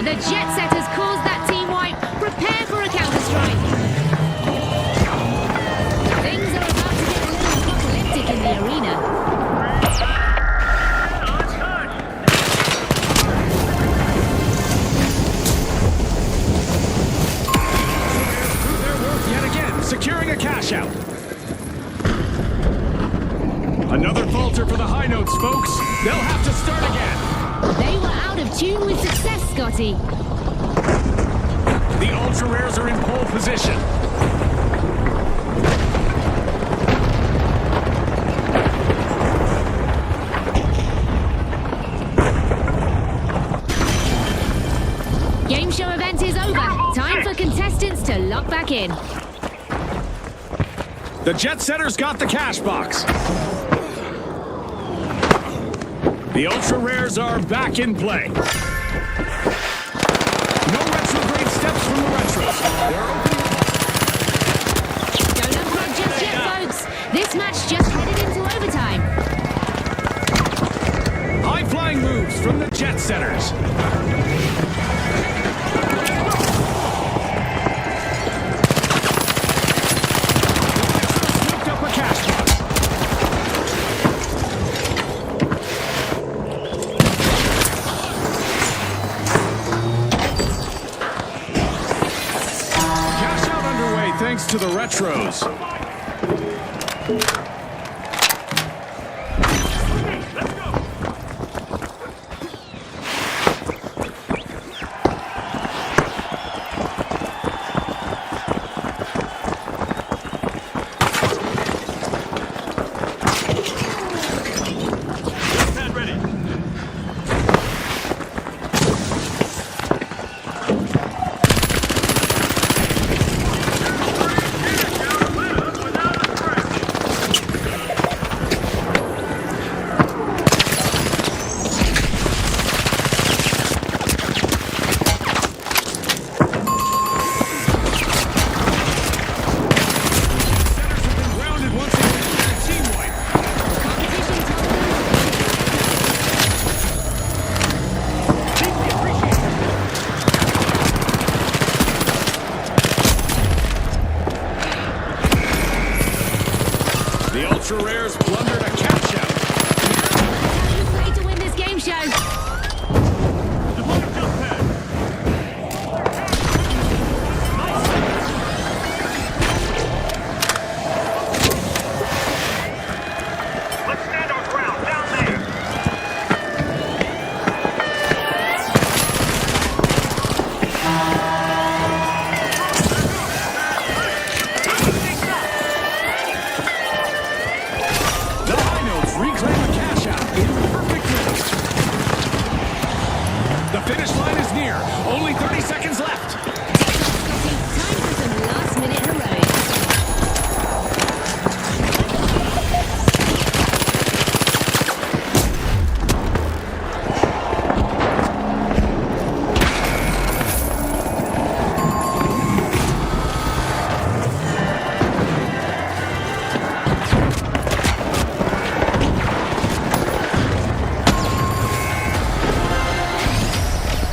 The Jet Setters caused that team wipe. Prepare for a counter-strike. Things are about to get a little apocalyptic in the arena. Prove their worth yet again, securing a cash out. Another falter for the high notes, folks. They'll have to start again. They were out of tune with success, Scotty. The Ultra Rares are in pole position. Game show event is over. Time for contestants to lock back in. The Jet Setters got the cash box. The Ultra Rares are back in play. No retrograde steps from the Retros. They're opening. Don't unplug just yet, folks. This match just headed into overtime. High-flying moves from the Jet Setters. Scooped up a cash box. Cash out underway thanks to the Retros. The Ultra Rares blundered a catch out. You play to win this game show. Let's stand our ground down there. The High Notes reclaim a cash out in perfect rhythm. The finish line is near. Only 30 seconds left. Scotty, time for some last-minute heroics.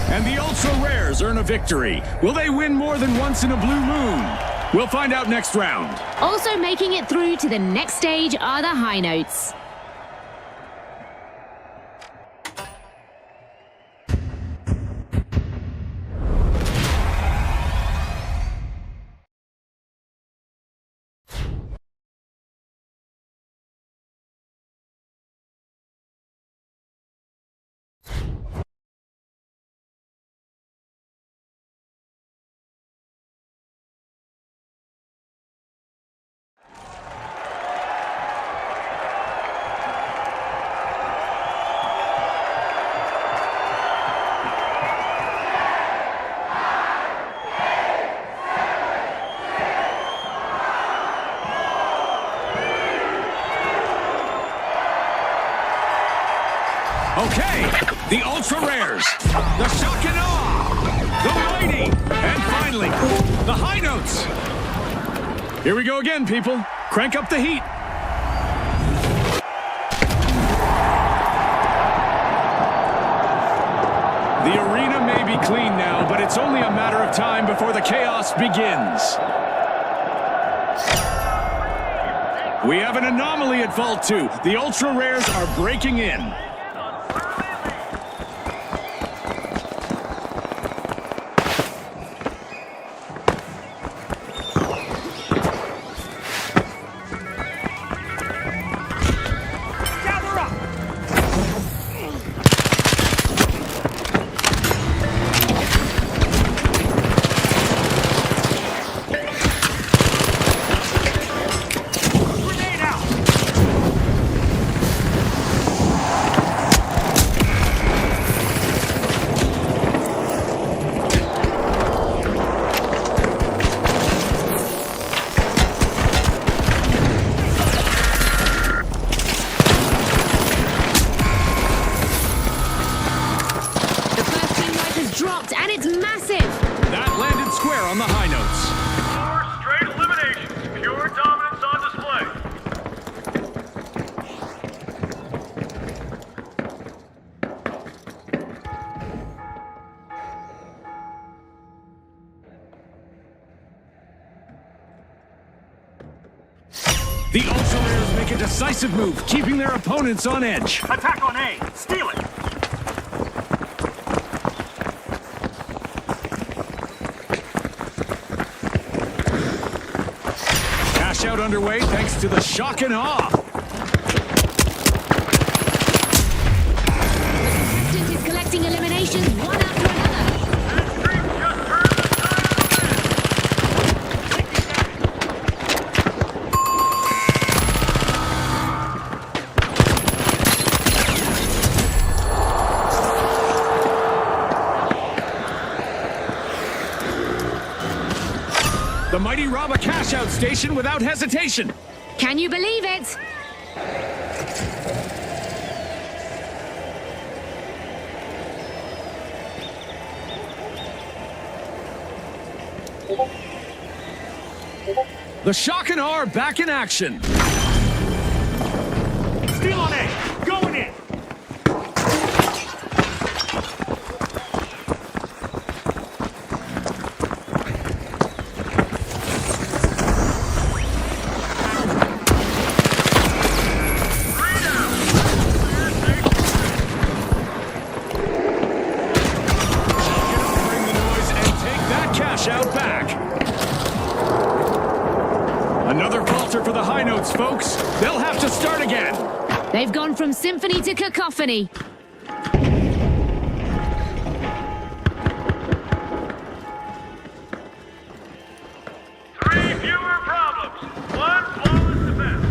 And the Ultra Rares earn a victory. Will they win more than once in a blue moon? We'll find out next round. Also making it through to the next stage are the High Notes. Okay, the Ultra Rares, the Shock and Awe, the Mighty, and finally, the High Notes. Here we go again, people. Crank up the heat. The arena may be clean now, but it's only a matter of time before the chaos begins. We have an anomaly at Vault 2. The Ultra Rares are breaking in. On the high notes. 4 straight eliminations. Pure dominance on display. The Ultra Rares make a decisive move, keeping their opponents on edge. Attack on A. Steal it. Out underway thanks to the shock and awe. The contestant is collecting eliminations one after The mighty rob a cash-out station without hesitation. Can you believe it? The shock and awe are back in action. Steal on A. Going in. Out back. Another falter for the high notes, folks. They'll have to start again. They've gone from symphony to cacophony. 3 fewer problems. 1 flawless defense.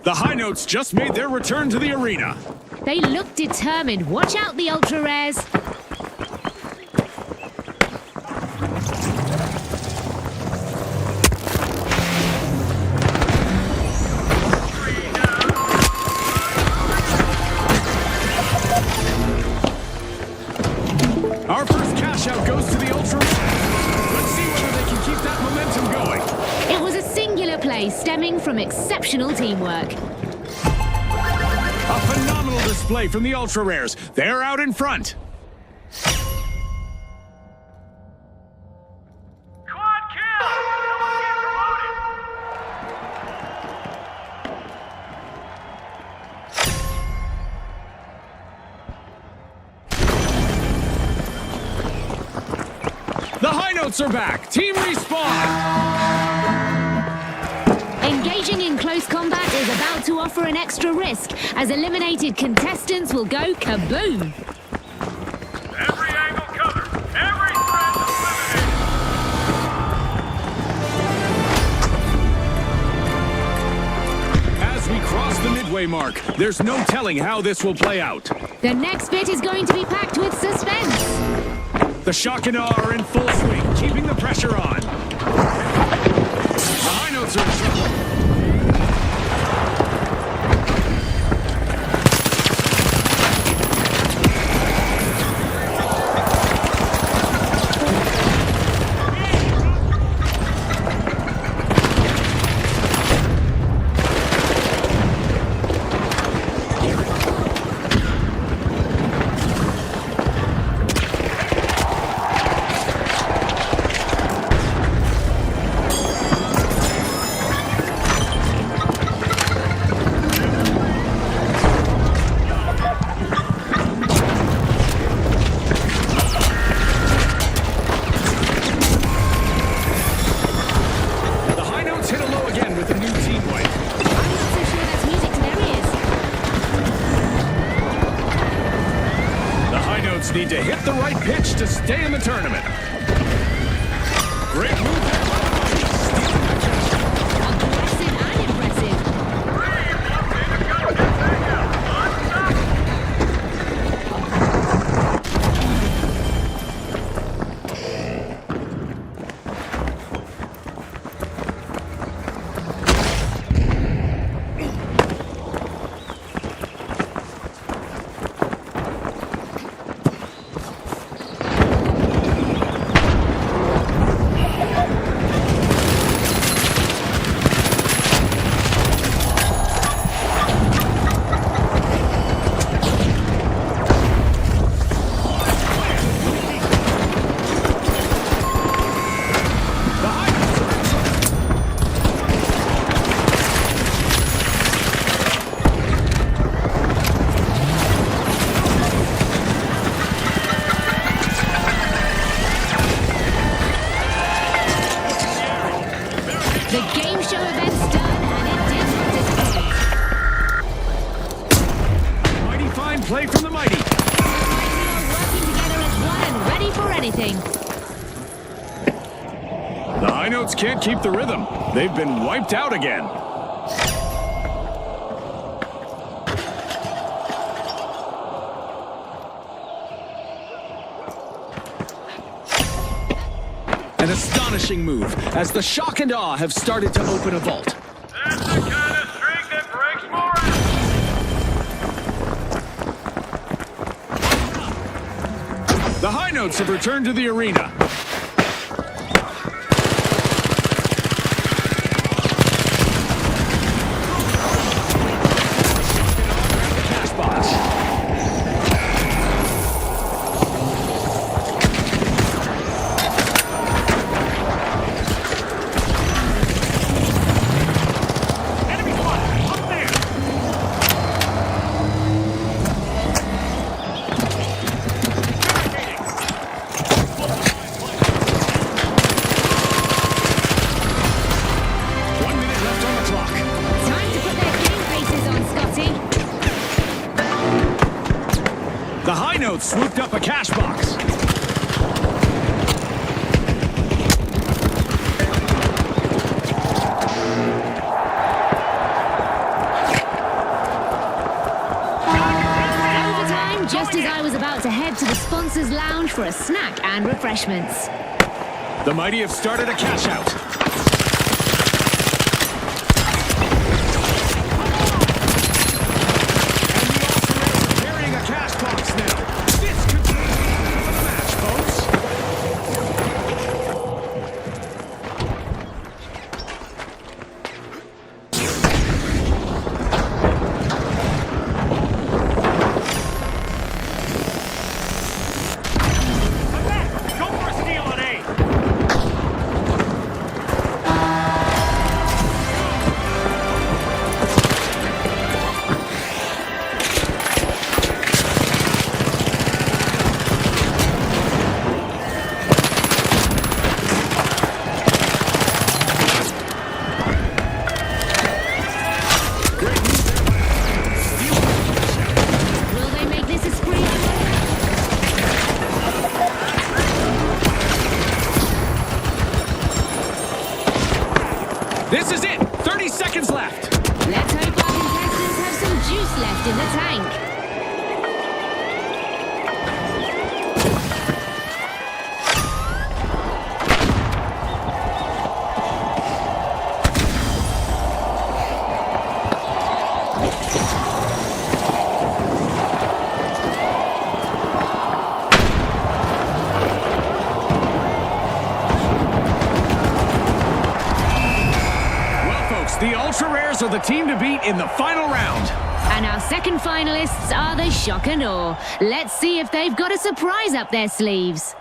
The high notes just made their return to the arena. They look determined. Watch out, the Ultra Rares. Our first cash out goes to the Ultra Rares. Let's see whether they can keep that momentum going. It was a singular play stemming from exceptional teamwork. A phenomenal display from the Ultra Rares. They're out in front. Quad kill! Someone get promoted! The high notes are back. Team respawn. Engaging in close combat is about to offer an extra risk, as eliminated contestants will go kaboom. Every angle covered. Every threat eliminated. As we cross the midway mark, there's no telling how this will play out. The next bit is going to be packed with suspense. The shock and awe are in full swing, keeping the pressure on. The high notes are in trouble. just need to hit the right pitch to stay in the tournament. Great move there by the Mighty. Stealing the catch. Aggressive and impressive. The game show event's done, and it did not disappoint. Mighty fine play from the Mighty. They are working together as one and ready for anything. The High Notes can't keep the rhythm. They've been wiped out again. An astonishing move, as the Shock and Awe have started to open a vault. That's the kind of streak that breaks morale. The High Notes have returned to the arena. Cash box. Enemy spotted. Up there. One minute left on the clock. Time to put their game faces on, Scotty. The High Notes swooped up a cash box. Overtime, just as I was about to head to the sponsors' lounge for a snack and refreshments. The Mighty have started a cash out. And the Ultra Rares are carrying a cash box now. This could be the match, folks. Go for a steal at A. Will they make this a spree? This is it. 30 seconds left. Let's hope our contestants have some juice left in the tank. Well, folks, the Ultra Rares are the team to beat in the final round. And our second finalists are the Shock and Awe. Let's see if they've got a surprise up their sleeves.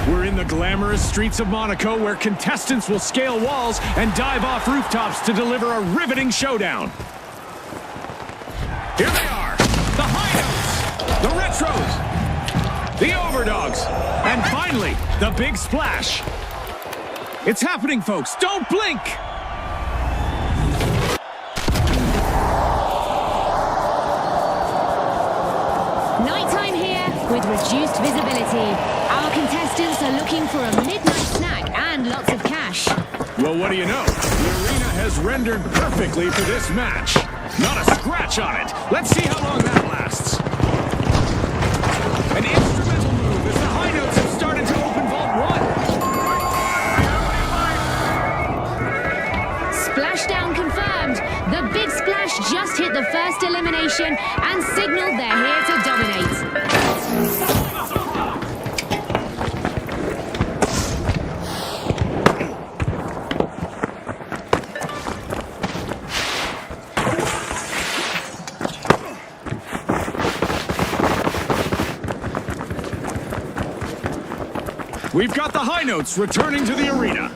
We're in the glamorous streets of Monaco where contestants will scale walls and dive off rooftops to deliver a riveting showdown. Here they are, the High Notes, the Retros, the Overdogs, and finally, the Big Splash. It's happening, folks. Don't blink! Nighttime here with reduced visibility. Our contestants are looking for a midnight snack and lots of cash. Well, what do you know? The arena has rendered perfectly for this match. Not a scratch on it. Let's see how long that lasts. An instrumental move as the High Notes have started to open Vault 1. Splashdown confirmed. The Big Splash just hit the first elimination and signaled they're here to dominate. We've got the High Notes returning to the arena.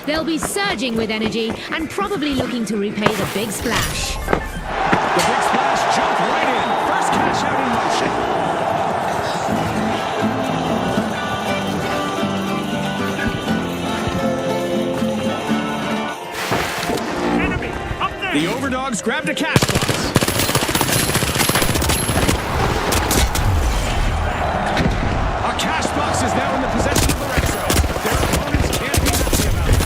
They'll be surging with energy and probably looking to repay the Big Splash. The Big Splash jumped right in. First cash out in motion. Enemy! Up there! The Overdogs grabbed a cash box. A cash box is now in the possession of the Retros. Their opponents can't be happy about it.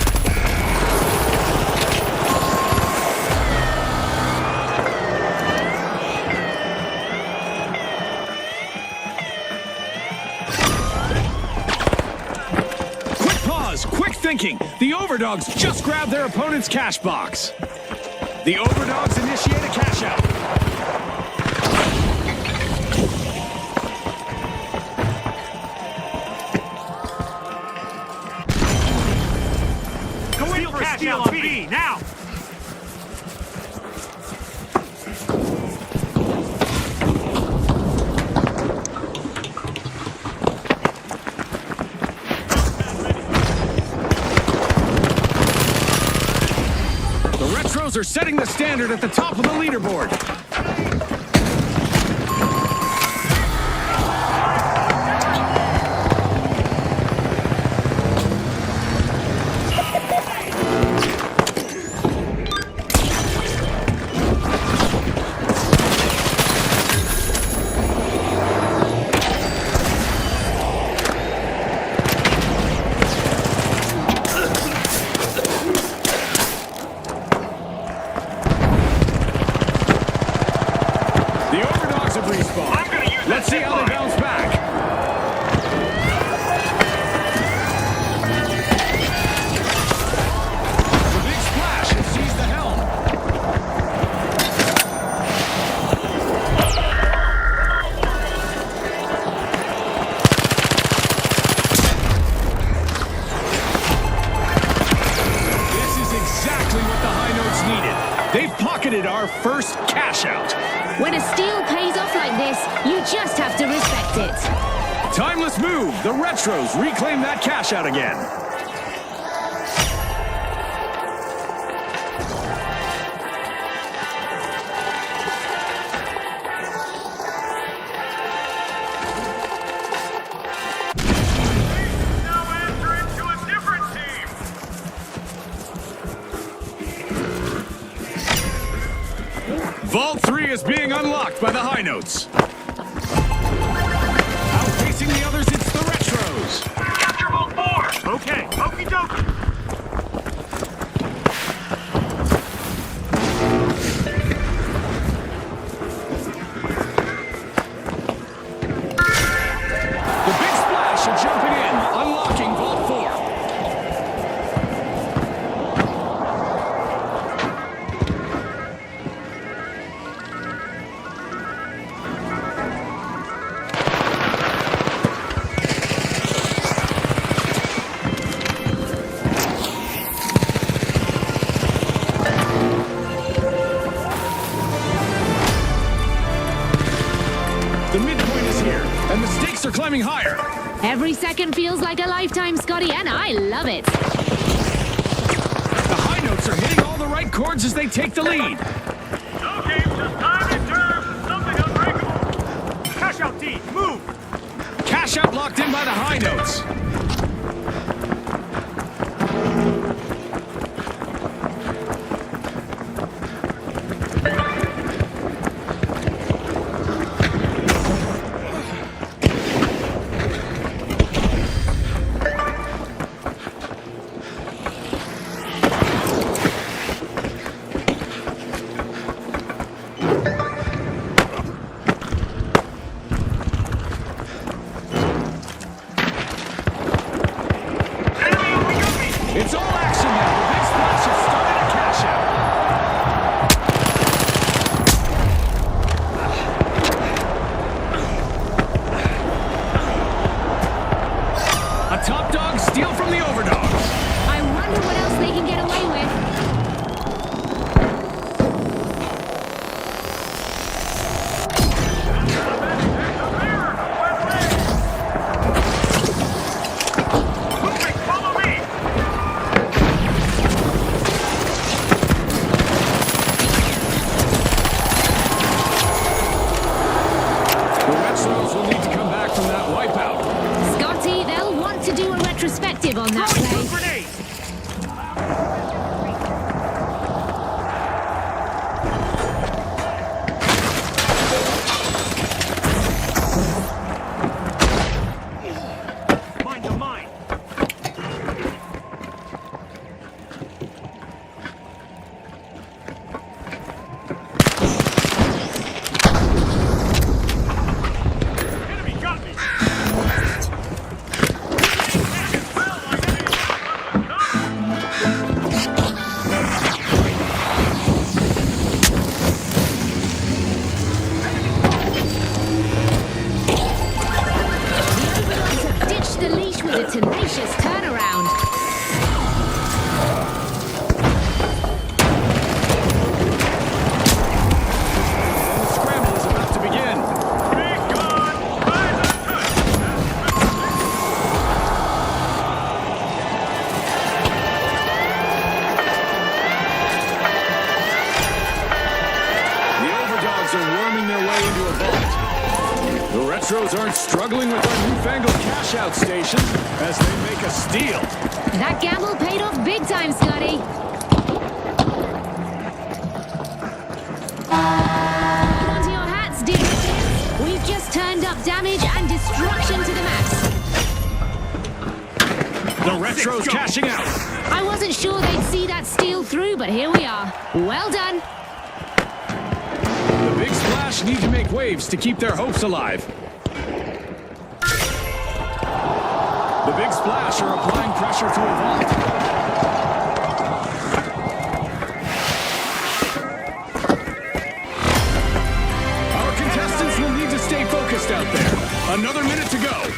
Quick pause, quick thinking. The Overdogs just grabbed their opponent's cash box. The Overdogs initiate a cash out. Go in for steal on B, now! The Retros are setting the standard at the top of the leaderboard. The Overdogs have respawned. Let's see how they bounce back. The Big Splash has seized the helm. This is exactly what the High Notes needed. They've pocketed our first cash out. When a steal pays off like this, you just have to respect it. Timeless move. The Retros reclaim that cash out again. Now enter into a different team! Vault 3 is being unlocked by the High Notes. Outpacing the others, it's the Retros. Capture Vault 4! Okay, okie dokie! The Big Splash are jumping in, unlocking Vault 4. second feels like a lifetime, Scotty, and I love it. The high notes are hitting all the right chords as they take the lead. No games, just time and terms. Something unbreakable. Cash out, D. Move. Cash out locked in by the high notes. It's all action now. The Big Splash has started a cash out. A top dog steal from the overdogs. I wonder what else they can get away with. Moving, follow me. The Retros will need to come back from that wipeout. Scotty, they'll want to do a retrospective on that Throwing play. two grenades. Mind to mind. Enemy got me. Overdogs have ditched the leash with a tenacious turnaround. The scramble is about to begin. Big gun. Rise up to it. The overdogs are worming their way into a vault. The Retros aren't struggling with their newfangled cash-out station as they make a steal. That gamble paid off big time, Scotty. Hold on to your hats, dear listeners. We've just turned up damage and destruction to the max. The Retros cashing out. I wasn't sure they'd see that steal through, but here we are. Well done. The Big Splash need to make waves to keep their hopes alive. The Big Splash are applying pressure to a vault. Our contestants will need to stay focused out there. Another minute to go.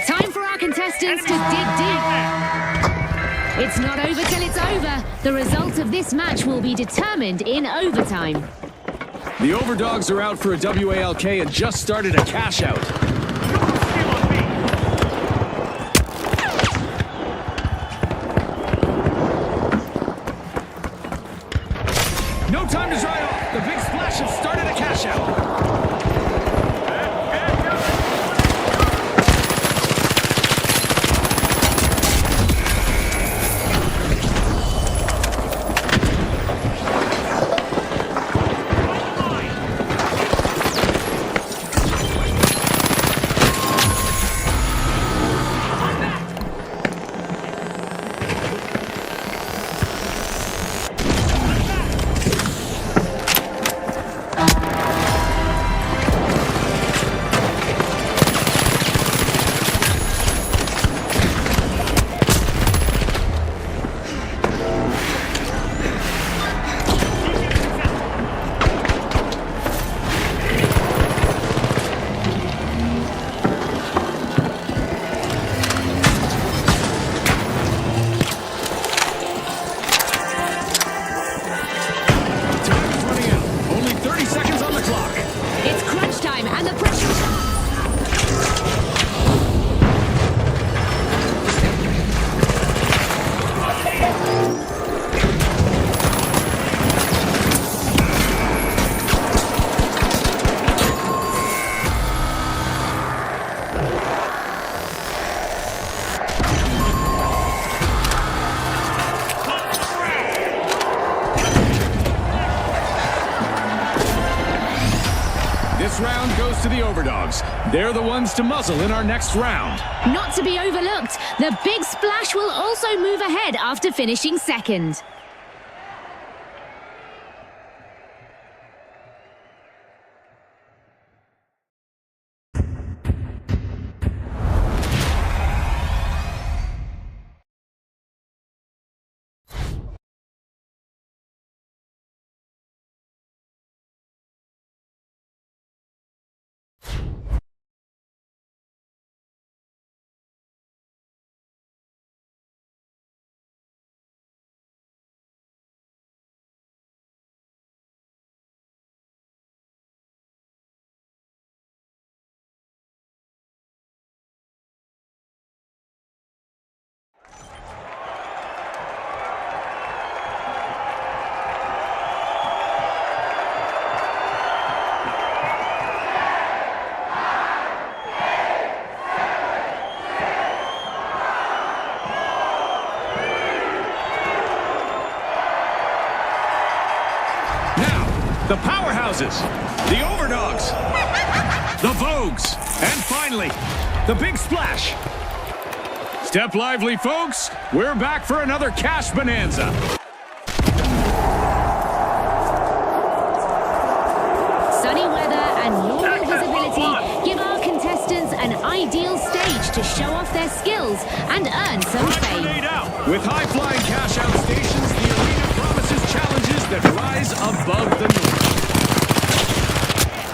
Time for our contestants to dig deep. It's not over till it's over. The result of this match will be determined in overtime. The overdogs are out for a WALK and just started a cash out. Steal on me. No time to dry off. The Big Splash has started a cash out. goes to the Overdogs. They're the ones to muzzle in our next round. Not to be overlooked, the Big Splash will also move ahead after finishing second. The Powerhouses, the Overdogs, the Vogues, and finally, the Big Splash. Step lively, folks. We're back for another cash bonanza. Sunny weather and normal visibility give our contestants an ideal stage to show off their skills and earn some fame. With high-flying cash-out stations, the arena promises challenges that rise above the norm.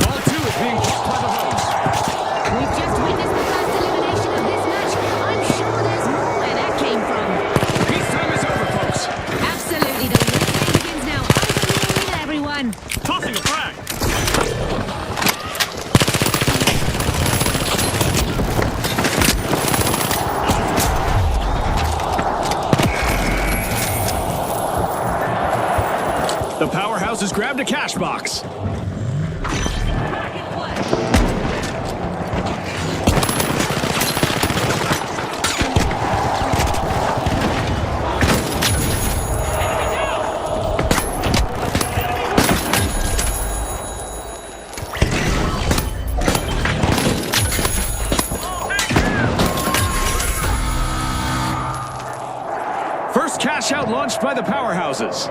Ball 2 is being blocked by the Vogues. We've just witnessed the first elimination of this match. I'm sure there's more where that came from. Peace time is over, folks. Absolutely, the real game begins now. Eyes on the arena, everyone. Tossing a frag. The Powerhouses grabbed a cash box. First cash out launched by the Powerhouses.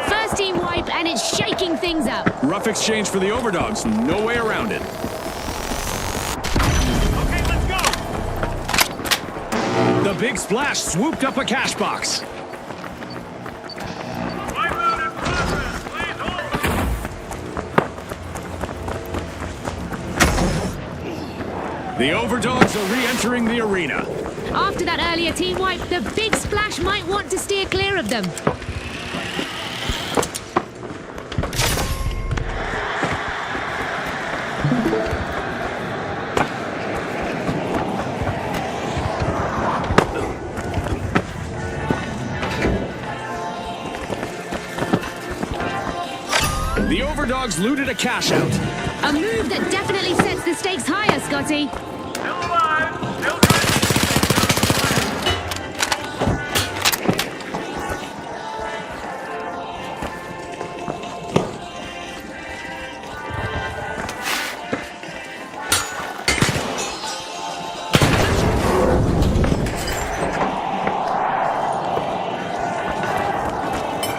First team wipe, and it's shaking things up. Rough exchange for the Overdogs. No way around it. Okay, let's go. The Big Splash swooped up a cash box. Wipe out in progress. Please hold. The Overdogs are re-entering the arena. After that earlier team wipe, the Big Splash might want to steer clear of them. The Overdogs looted a cash out. A move that definitely sets the stakes higher, Scotty. Still alive. Still trying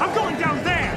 I'm going down there.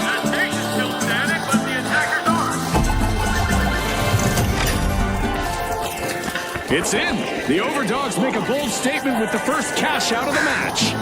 That station's still static, but the attackers aren't. It's in. The Overdogs make a bold statement with the first cash out of the match.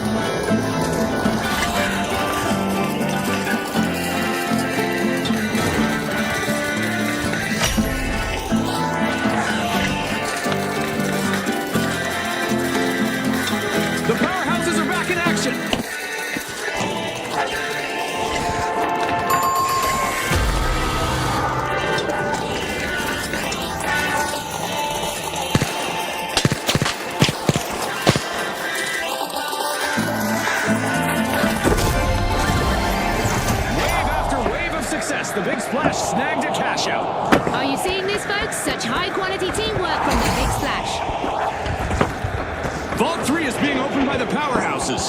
Vault 3 is being opened by the powerhouses.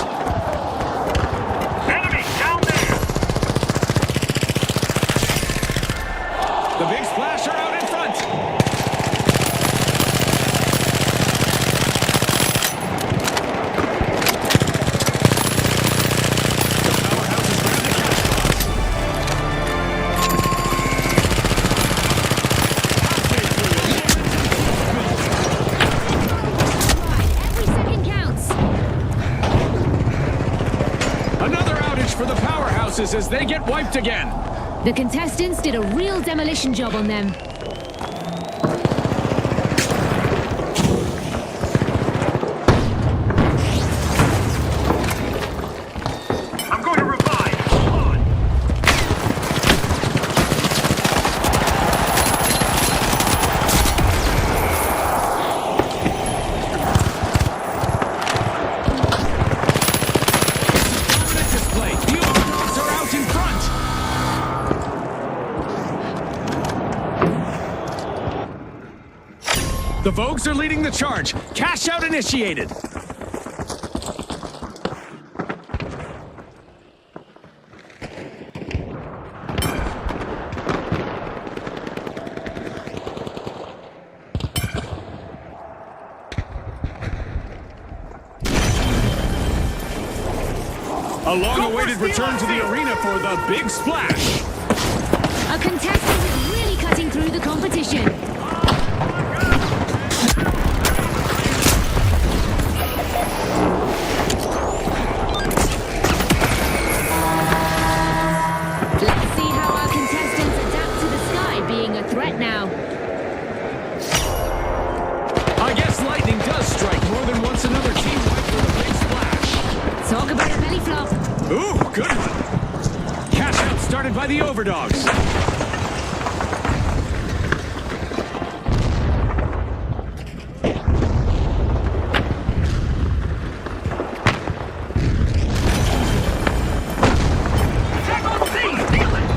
Enemy down there. The Big Splash are out in front. Every second counts. Another outage for the powerhouses as they get wiped again. The contestants did a real demolition job on them. I'm going to revive. Hold on. Dominant display. The Overdogs are out in front. The Vogues are leading the charge. Cash out initiated. A long-awaited return to the arena for the Big Splash. A contestant is really cutting through the competition. Let's see how our contestants adapt to the sky being a threat now. I guess lightning does strike more than once another team wiped for the Big Splash. Talk about a belly flop. Ooh, good one. Cash out started by the Overdogs. Check on C. Steal it.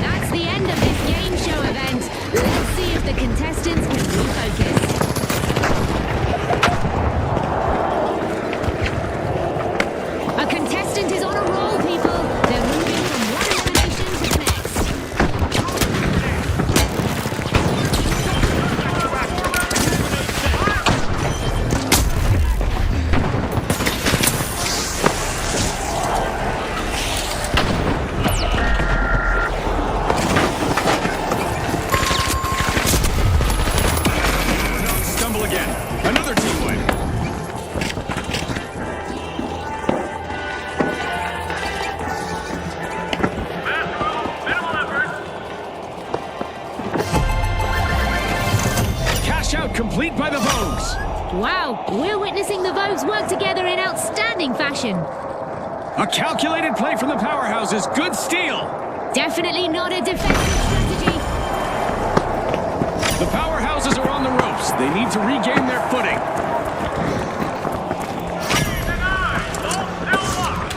That's the end of this game show event. Let's see if the contestants can refocus. A contestant is on a roll, people. They're moving from one elimination to the next. Stumble again. Another team wipe. Minimal effort. Cash out complete by the Vogues. Wow, we're witnessing the Vogues work together in outstanding fashion. A calculated play from the powerhouses. Good steal. Definitely not a defensive strategy. The powerhouses are on the ropes. They need to regain their footing. Denied. Vault still locked.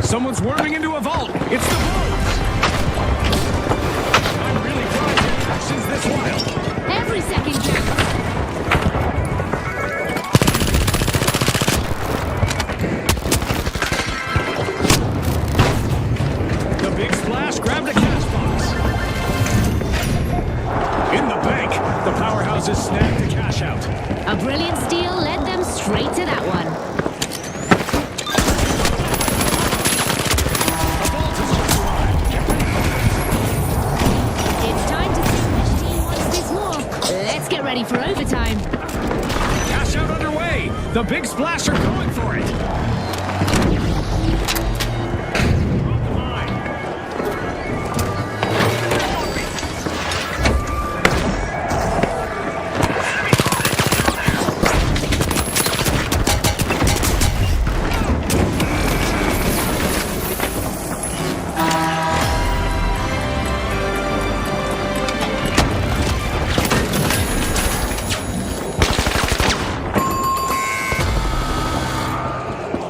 Someone's worming into a vault. It's the Vogues. I'm really prized their actions this wild. Every second counts. The Big Splash grabbed a cash box. In the bank, the powerhouses snagged the cash out. A brilliant steal led them straight to that one. A vault has just arrived. It's time to see which team wants this war. Let's get ready for overtime. Cash out underway. The Big Splash are going for it.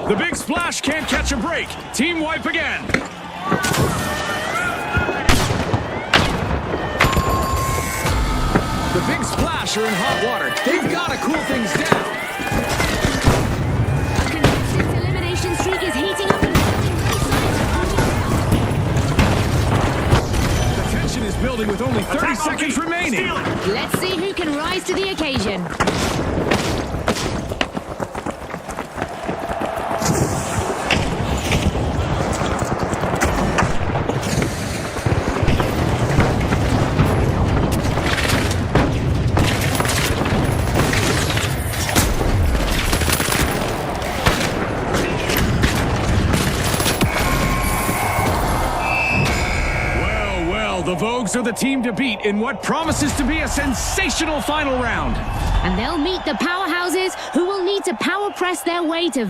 The Big Splash can't catch a break. Team wipe again. The Big Splash are in hot water. They've got to cool things down. A contestant's elimination streak is heating up and building no signs of The tension is building with only 30 seconds remaining. Let's see who can rise to the occasion. The Vogues are the team to beat in what promises to be a sensational final round. And they'll meet the powerhouses who will need to power press their way to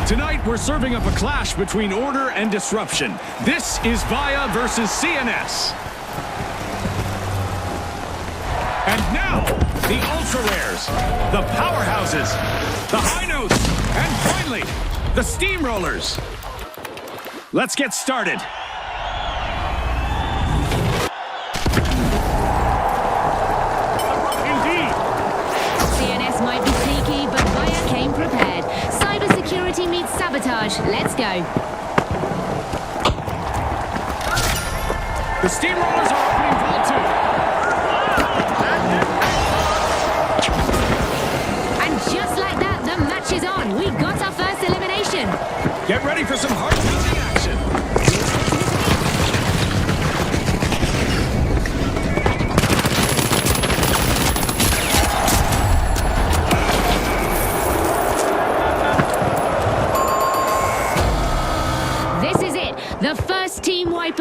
Tonight, we're serving up a clash between Order and Disruption. This is Via versus CNS. And now, the Ultra Rares, the Powerhouses, the High Notes, and finally, the Steamrollers. Let's get started. Indeed. CNS might be sneaky, but Via came prepared. Cybersecurity meets sabotage. Let's go. The Steamrollers are opening Vault 2. And just like that, the match is on. We got our first elimination. Get ready for some heart-pounding action.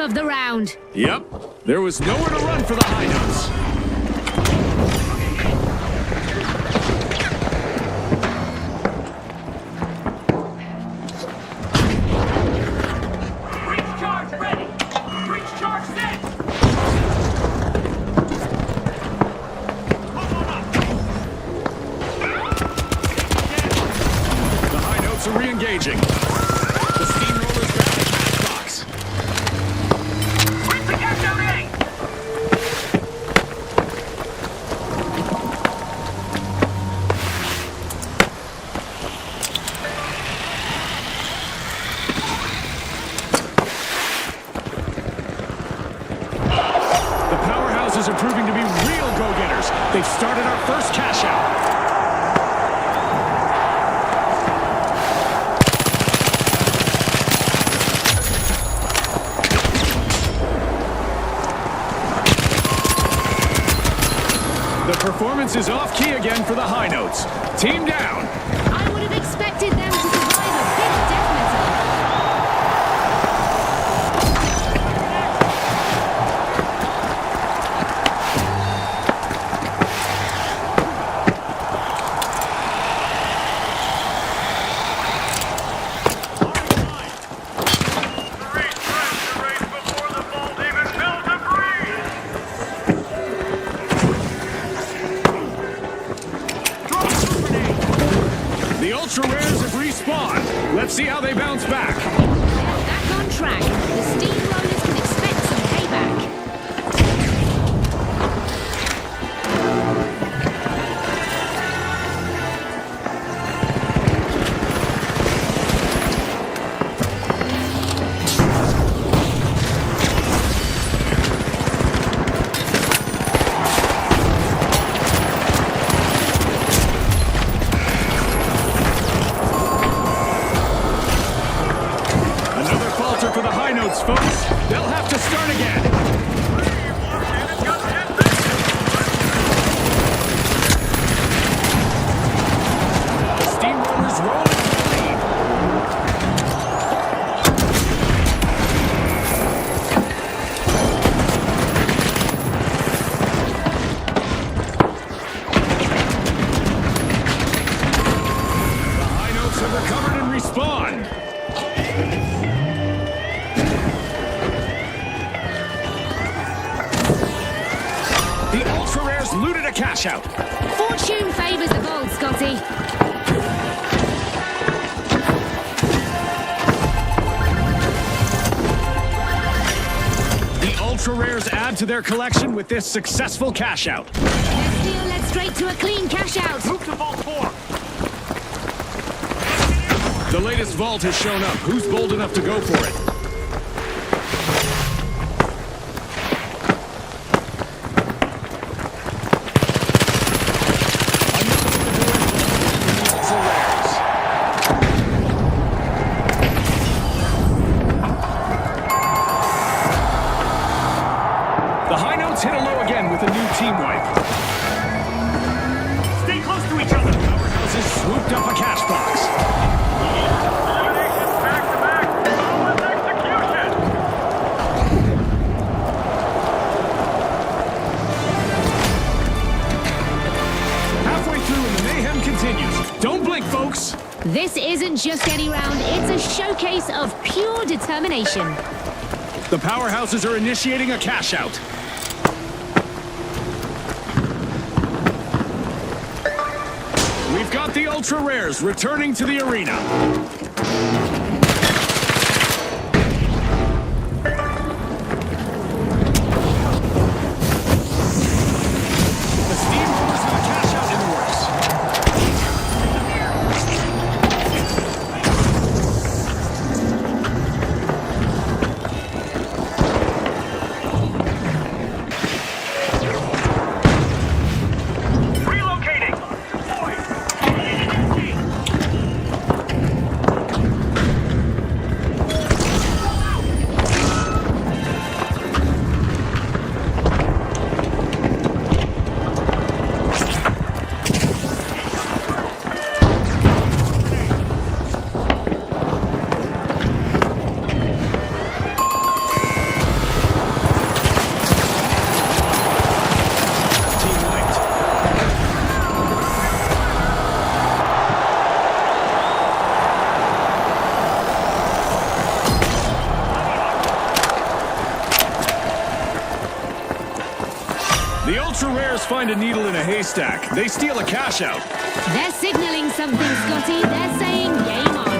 of the round. Yep, there was nowhere to run for the high notes. Breach charge ready! Breach charge set! Move on up! The high notes are re-engaging. The steamrollers grab the cash box. Where's the cash out A? The powerhouses are proving to be real go-getters. They've started our first cash out. The performance is off key again for the high notes. Team down. I would have expected them to survive a big death metal. Three strikes erased before the ball even fell to breathe! Throw a grenade! The ultra rares have respawned. Let's see how they bounce back. They're back on track. The steamrollers can expect some payback. Another falter for the high notes, folks. They'll have to start again. The steamrollers roll into the lead. The high notes have recovered and respawned. The ultra rares looted a cash out. Fortune favours the bold, Scotty. The ultra rares add to their collection with this successful cash out. This deal led straight to a clean cash out. Move to vault 4! The latest vault has shown up. Who's bold enough to go for it? Ultra rares. The high notes hit a low again with a new team wipe. Stay close to each other! Powerhouses swooped up a cash box. Eliminations back-to-back! Flawless execution! Halfway through and the mayhem continues. Don't blink, folks. This isn't just any round, it's a showcase of pure determination. The powerhouses are initiating a cash out. We've got the ultra rares returning to the arena. The steamrollers have a cash out in the works. Relocating! The Ultra Rares find a needle in a haystack. They steal a cash out. They're signaling something, Scotty. They're saying game on.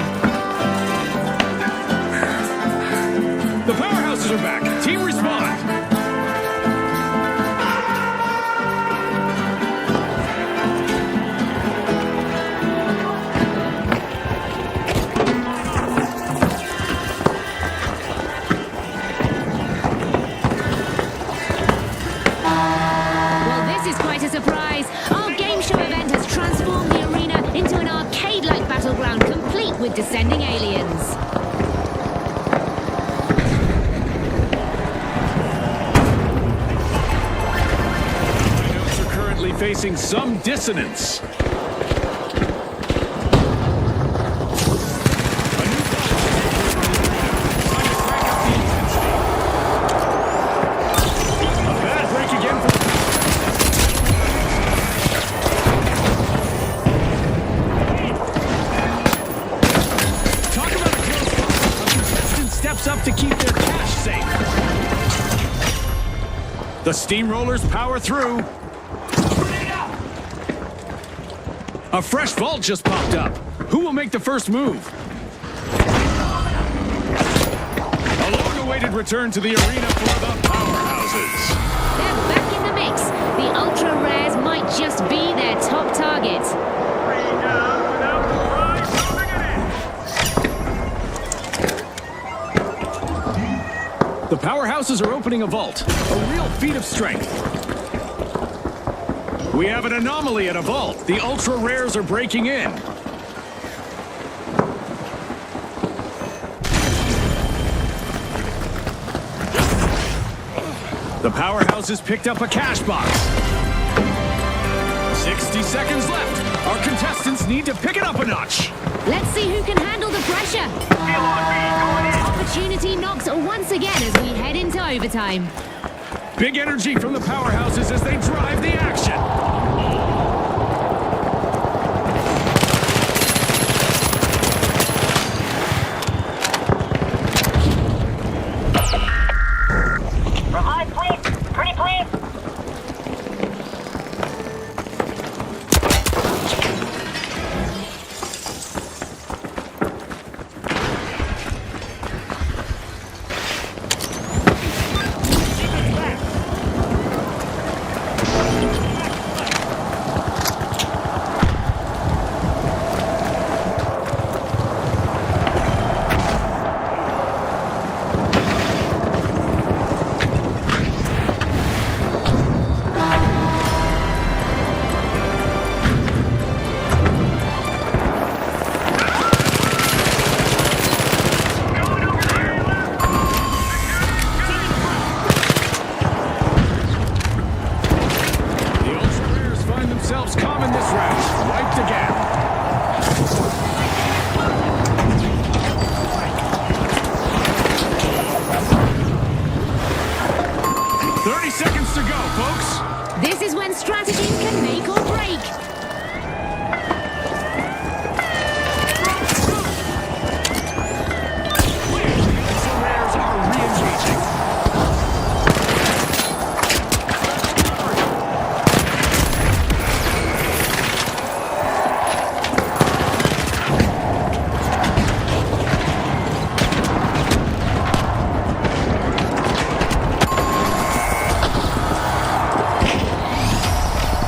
The powerhouses are back. Team respond. Well, this is quite a surprise. Our game show event has transformed the arena into an arcade-like battleground, complete with descending aliens. Rhinos are currently facing some dissonance. A new A bad break again for Talk about a close call. A contestant steps up to keep their cash safe. The steamrollers power through. A fresh vault just popped up. Who will make the first move? A long-awaited return to the arena for the powerhouses. They're back in the mix. The Ultra Rares might just be their top target. 3 down without the prize moving it in. The powerhouses are opening a vault. A real feat of strength. We have an anomaly at a vault. The Ultra Rares are breaking in. The powerhouses picked up a cash box. 60 seconds left. Our contestants need to pick it up a notch. Let's see who can handle the pressure. Feel on me, going in. Opportunity knocks once again as we head into overtime. Big energy from the powerhouses as they drive the action. From high place, pretty place. The Ultra Rares find themselves calm in this round. Wiped again. "30 seconds to go, folks." This is when strategy can make or break. The Ultra Rares are re-engaging.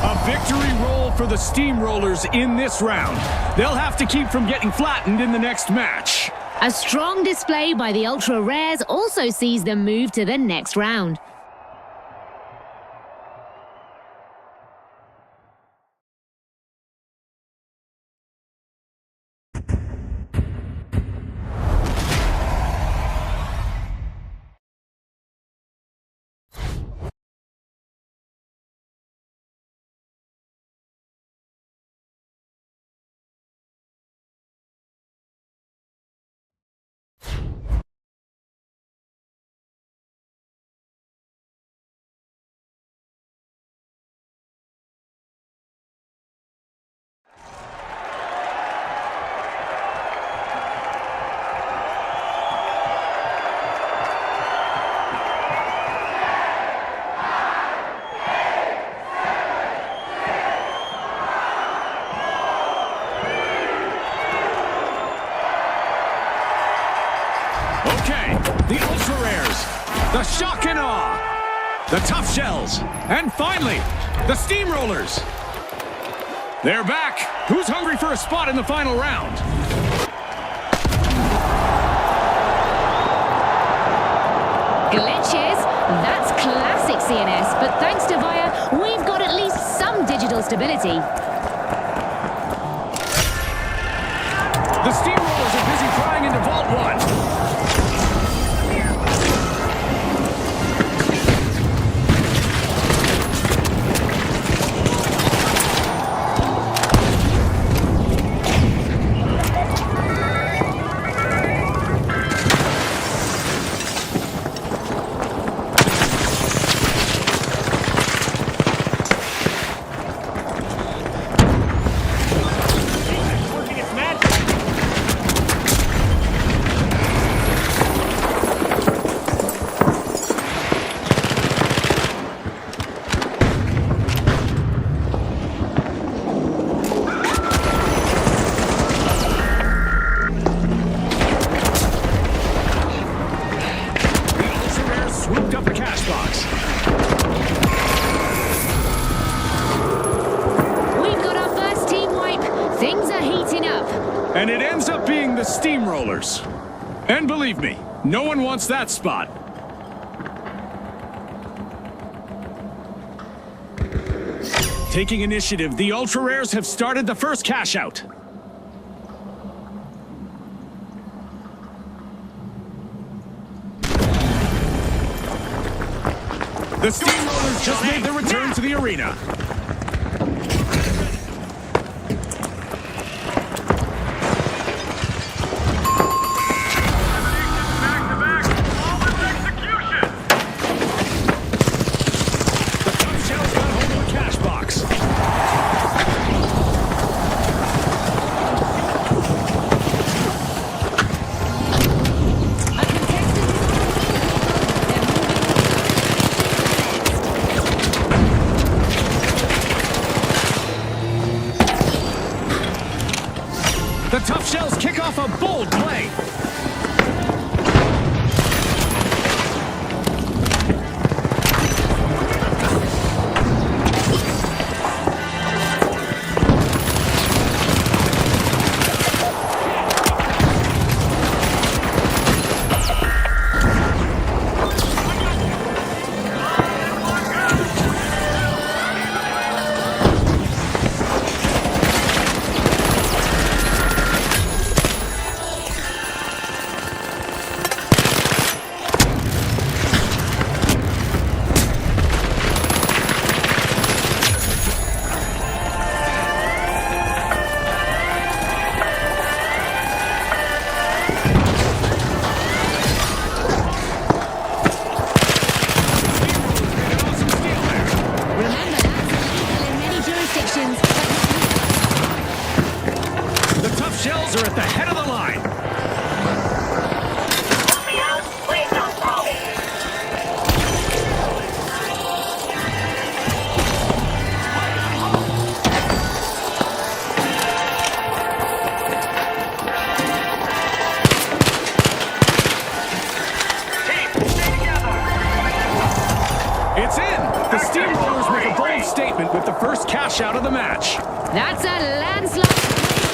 A victory roll for the Steamrollers in this round. They'll have to keep from getting flattened in the next match. A strong display by the Ultra Rares also sees them move to the next round. shock and awe. The tough shells. And finally, the steamrollers. They're back. Who's hungry for a spot in the final round? Glitches? That's classic CNS, but thanks to Via, we've got at least some digital stability. The steamrollers are busy prying into Vault 1. Working its magic. The Ultra Rare swooped up a cash box. We've got our first team wipe. Things are heating up. And it ends up being the steamrollers. And believe me, no one wants that spot. Taking initiative, the Ultra Rares have started the first cash out. The steamrollers just made their return to the arena. Back-to-back, flawless execution. The tough shells got hold of a cash box. A The tough shells kick off a bold play. Remember, that's illegal in many jurisdictions. The tough shells are at the head of the line. It's in! The Steamrollers make a bold statement with the first cash out of the match. That's a landslide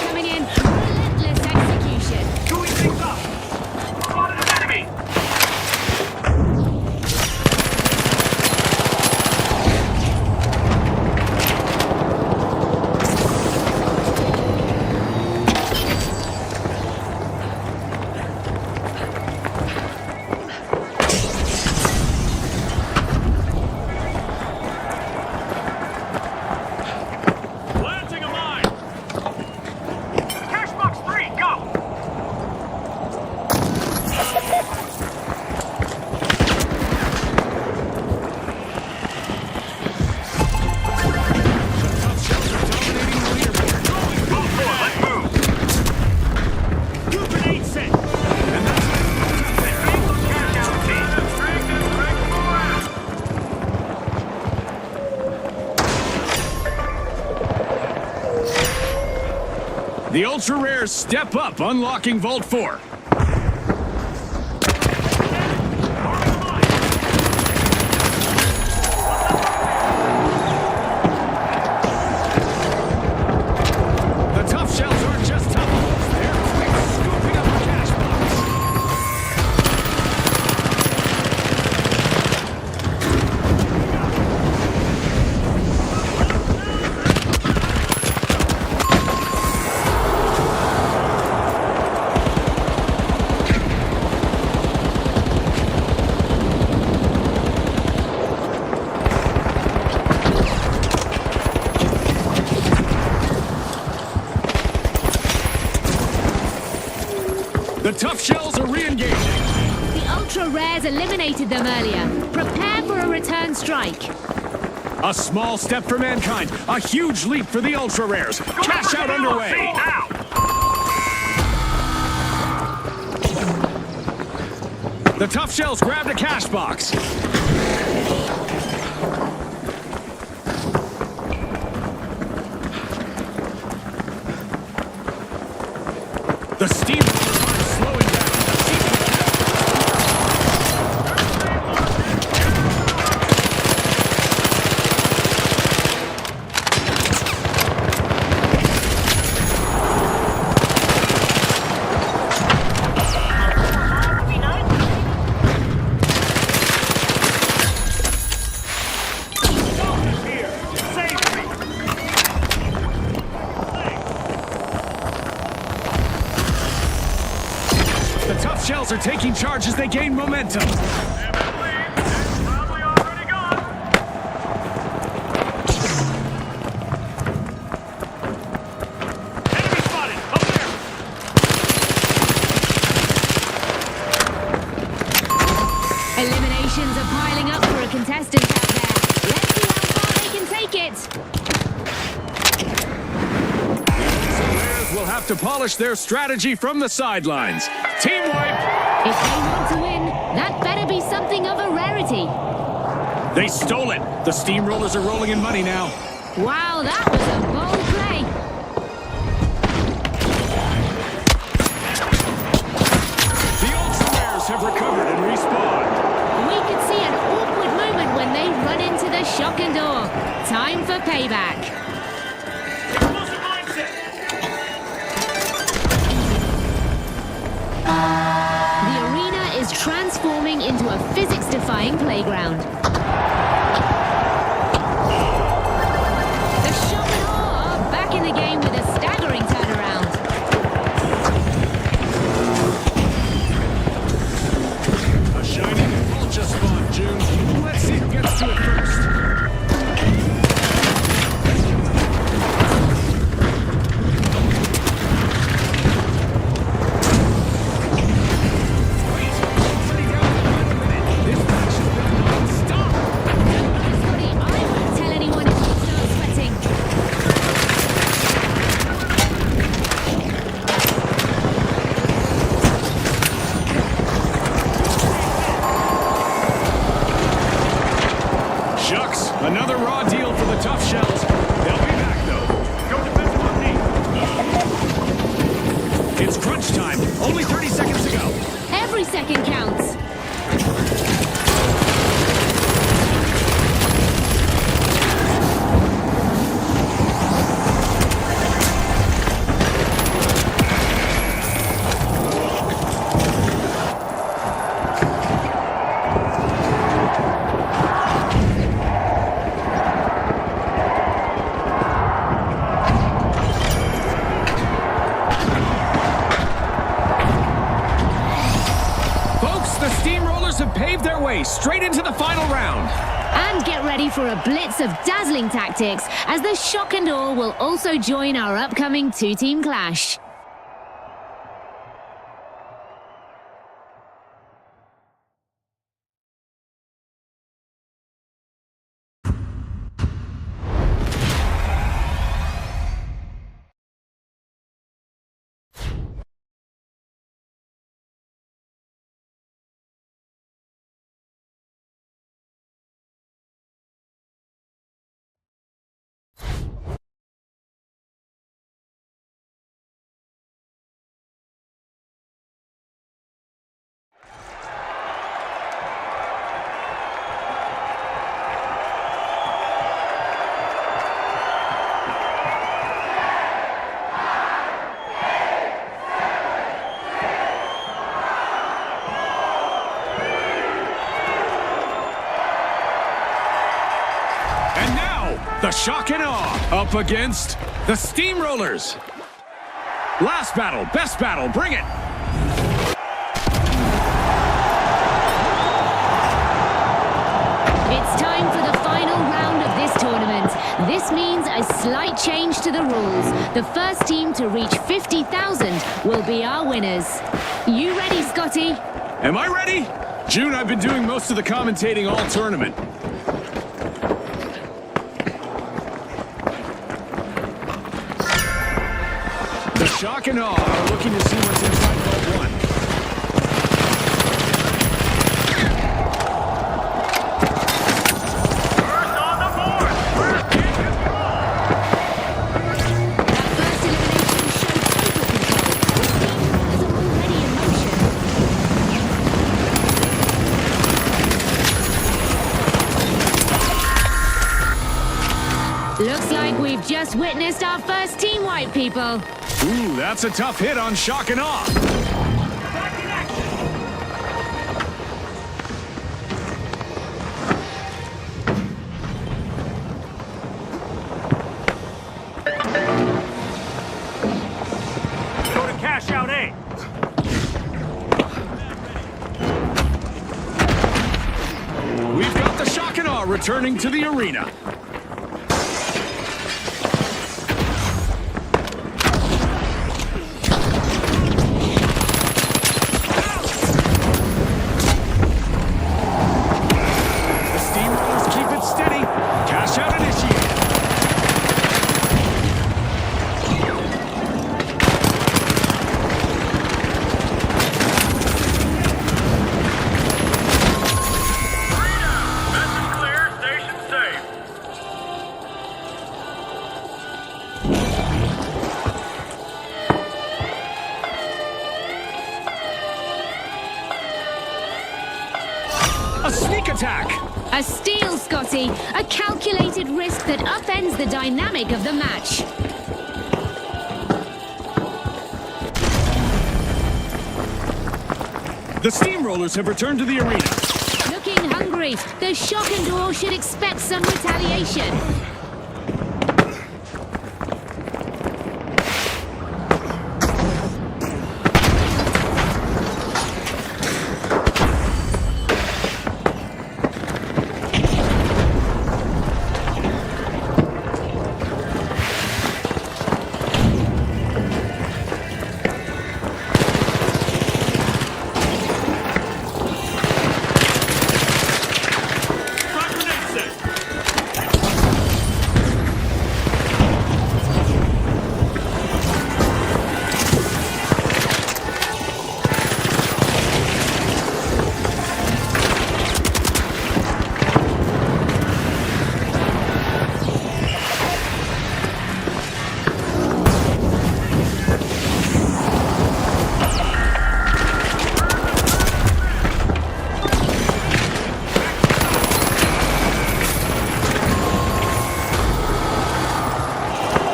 coming in. Relentless execution. Doing things up. Spotted an enemy. Planting a mine. Cash box 3, go. Tough shells are dominating the leaderboard. Vault 4, let's move. New grenade set. And that's Cash out team. Strength and strength more. the Ultra Rares step up, unlocking Vault 4. The Tough Shells are re-engaging. The Ultra Rares eliminated them earlier. Prepare for a return strike. A small step for Mankind, a huge leap for the Ultra Rares. Cash out underway. Now. The Tough Shells grabbed a cash box. The Steamrollers aren't slowing down. Here. Save me. The Tough Shells are taking charge as they gain momentum. Probably already gone. Enemy spotted. Up there. Eliminations are piling up for a contestant out there. Let's see how far they can take it. Rares will have to polish their strategy from the sidelines. Team wipe. If they want to win, that better be something of a rarity. They stole it. The Steamrollers are rolling in money now. Wow, that was a bold play. The Ultra Rares have recovered and respawned. We could see an awkward moment when they run into the shock and awe. Time for payback. Explosive mindset. The arena is transforming into a physics-defying playground. The shock and awe are back in the game with a staggering turnaround. A shiny Vulture spawn, June. Let's see who gets to it first. Wait, already down to 1 minute. This match has been non-stop. Scotty, I won't tell anyone if you start sweating. Shucks, another raw deal for the Tough Shells. They'll be back, though. Go defensive on me. It's crunch time. Only 30 seconds to go. Every second counts. Folks, the Steamrollers have paved their way straight into the final round. And get ready for a blitz of dazzling tactics, as the shock and awe will also join our upcoming two-team clash. The Shock and Awe up against the Steamrollers. Last battle, best battle, bring it. It's time for the final round of this tournament. This means a A slight change to the rules. The first team to reach 50,000 will be our winners. You ready, Scotty? Am I ready? June, I've been doing most of the commentating all tournament. The Shock and Awe are looking to see what's inside Vault 1. First on the board. First in control. That first elimination showed total control. The steamrollers are already in motion. Looks like we've just witnessed our first team wipe, people. Ooh, that's a tough hit on Shock and Awe. Back in action. Go to cash out A. We've got the Shock and Awe returning to the arena. The Steamrollers keep it steady. Cash out initiated. Mission clear. Station safe. A sneak attack. A steal, Scotty. A calculated risk that upends the dynamic of the match. The Steamrollers have returned to the arena. Looking hungry. The Shock and Awe should expect some retaliation. Front grenade set.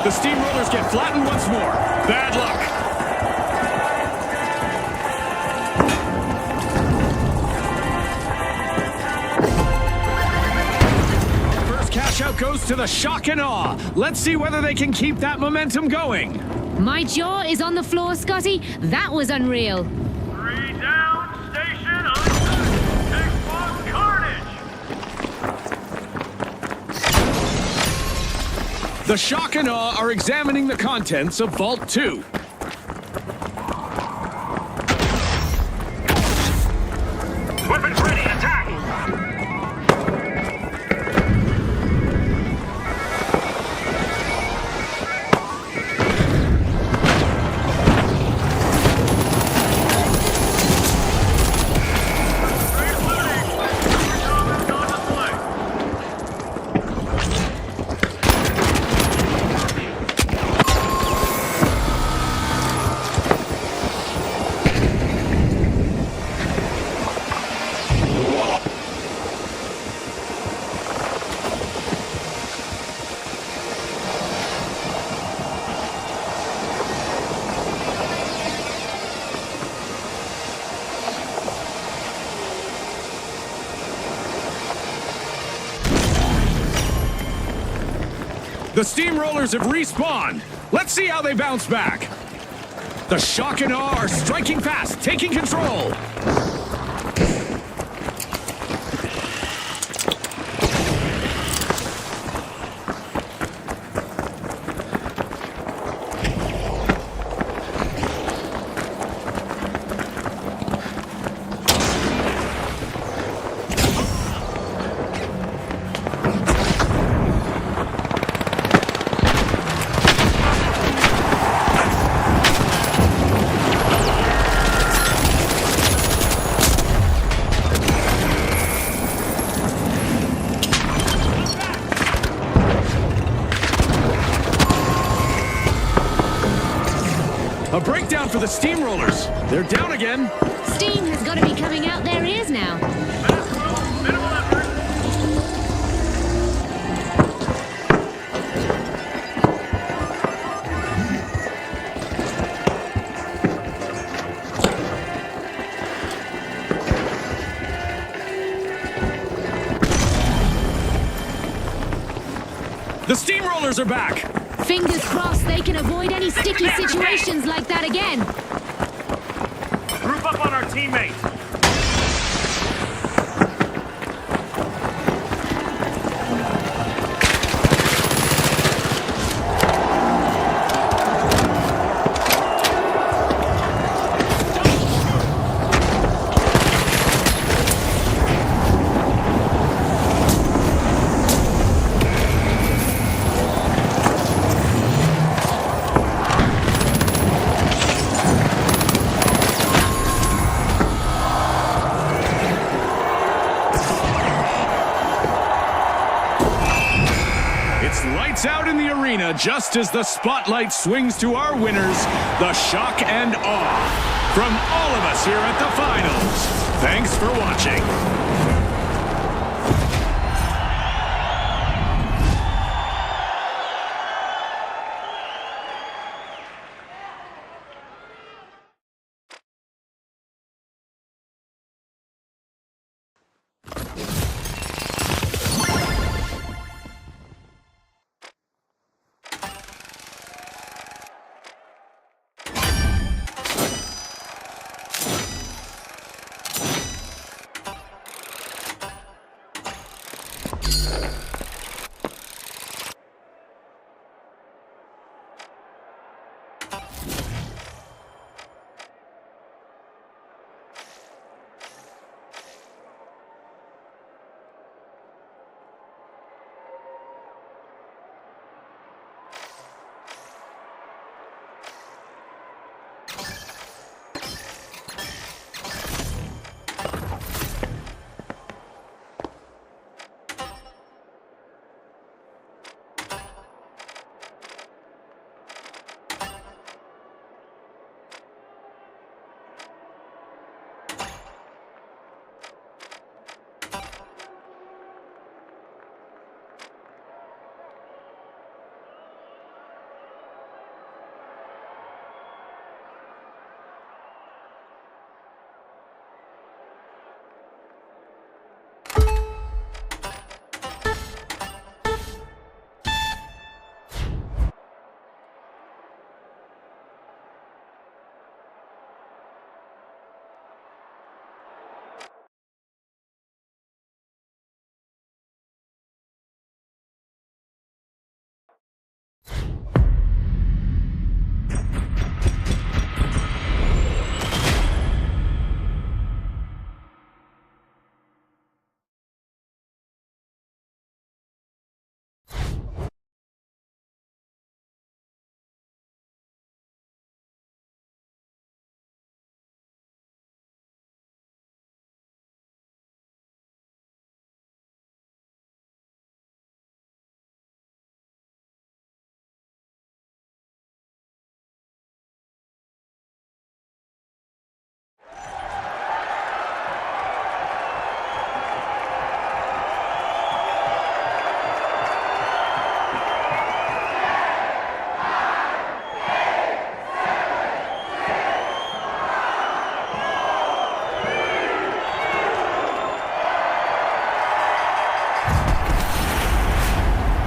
The Steamrollers get flattened once more. Bad luck. First cash out goes to the Shock and Awe. Let's see whether they can keep that momentum going. My jaw is on the floor, Scotty. That was unreal. 3 down. Station under. Textbook carnage. The Shock and Awe are examining the contents of Vault 2. Weapons ready. Attack. Great looting. Comments on display. The Steamrollers have respawned. Let's see how they bounce back. The Shock and Awe are striking fast, taking control. A breakdown for the Steamrollers. They're down again. Steam has got to be coming out their ears now. Minimal effort. The Steamrollers are back. Fingers crossed they can avoid any sticky situations like that again. Group up on our teammate. It's lights out in the arena just as the spotlight swings to our winners, the Shock and Awe. From all of us here at the finals, thanks for watching.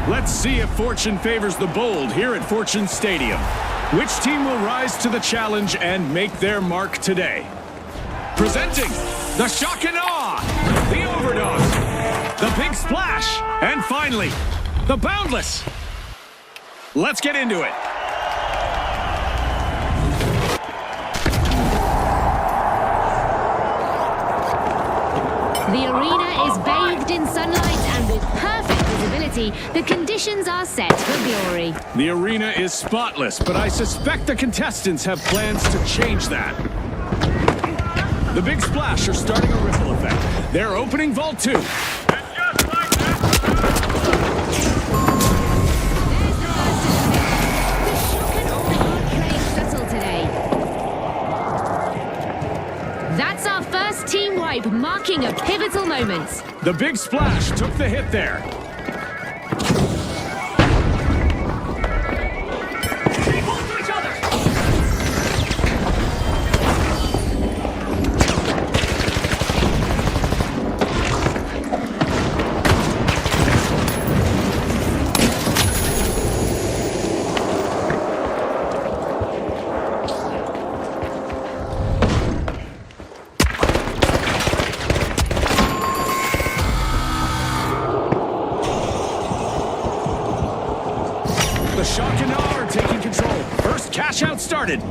Let's see if fortune favors the bold here at Fortune Stadium. Which team will rise to the challenge and make their mark today? Presenting the Shock and Awe, the Overdose, the Big Splash, and finally, the Boundless. Let's get into it. The arena is bathed in sunlight and with perfect visibility, the conditions are set for glory. The arena is spotless, but I suspect the contestants have plans to change that. The Big Splash are starting a ripple effect. They're opening Vault 2. And just like that, The Shock and Awe are playing subtle today. moments. The big splash took the hit there. Keep hold to each other. The Shock and Awe are taking control. First cash out started.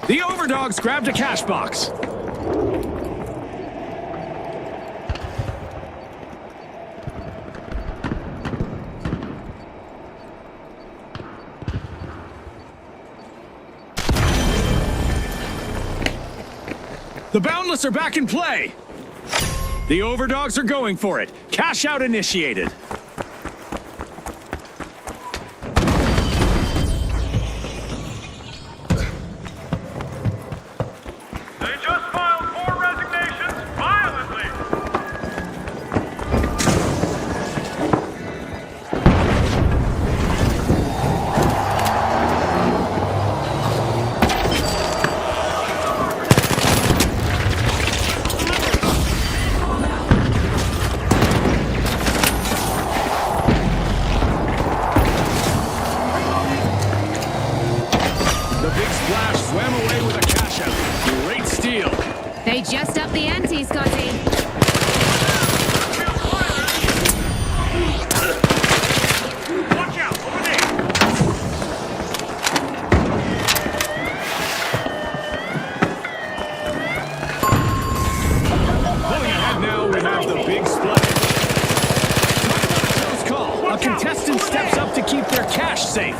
The Overdogs grabbed a cash box. The Boundless are back in play. The Overdogs are going for it. Cash out initiated. They just filed 4 resignations violently. The big splash swam away with a cash out. Great steal. They just upped the ante, Scotty. Watch out, over there. Pulling ahead now, we have the big splash. Talk about a close call. A contestant steps up to keep their cash safe.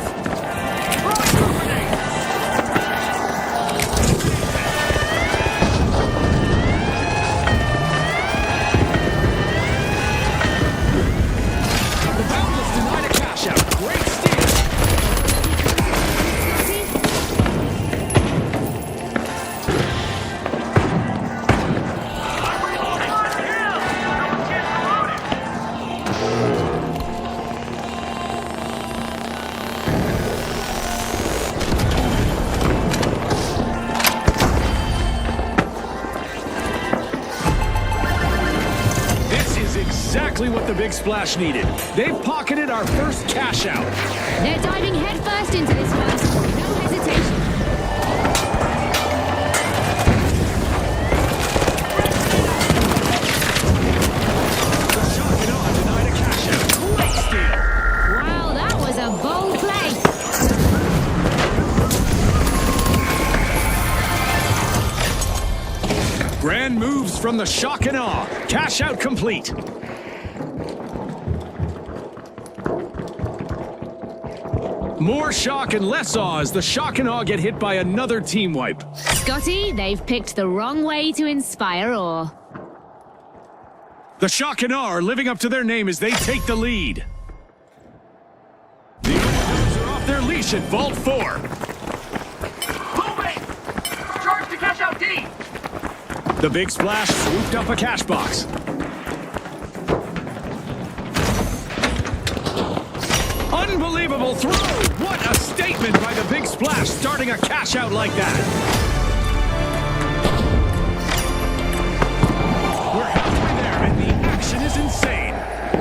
The Boundless denied a cash out. Great steal. This is exactly what the big splash needed. They've pocketed our first cash out. They're diving headfirst into this one. No hesitation. The Shock and Awe denied a cash out. Great steal. Wow, that was a bold play. Grand moves from the Shock and Awe. Cash out complete. More shock and less awe as the Shock and Awe get hit by another team wipe. Scotty, they've picked the wrong way to inspire awe. The Shock and Awe are living up to their name as they take the lead. The Overdogs are off their leash at Vault 4. Moving! Charge to cash out D! The big splash swooped up a cash box. Unbelievable throw! What a statement by the big splash starting a cash out like that. We're halfway there and the action is insane.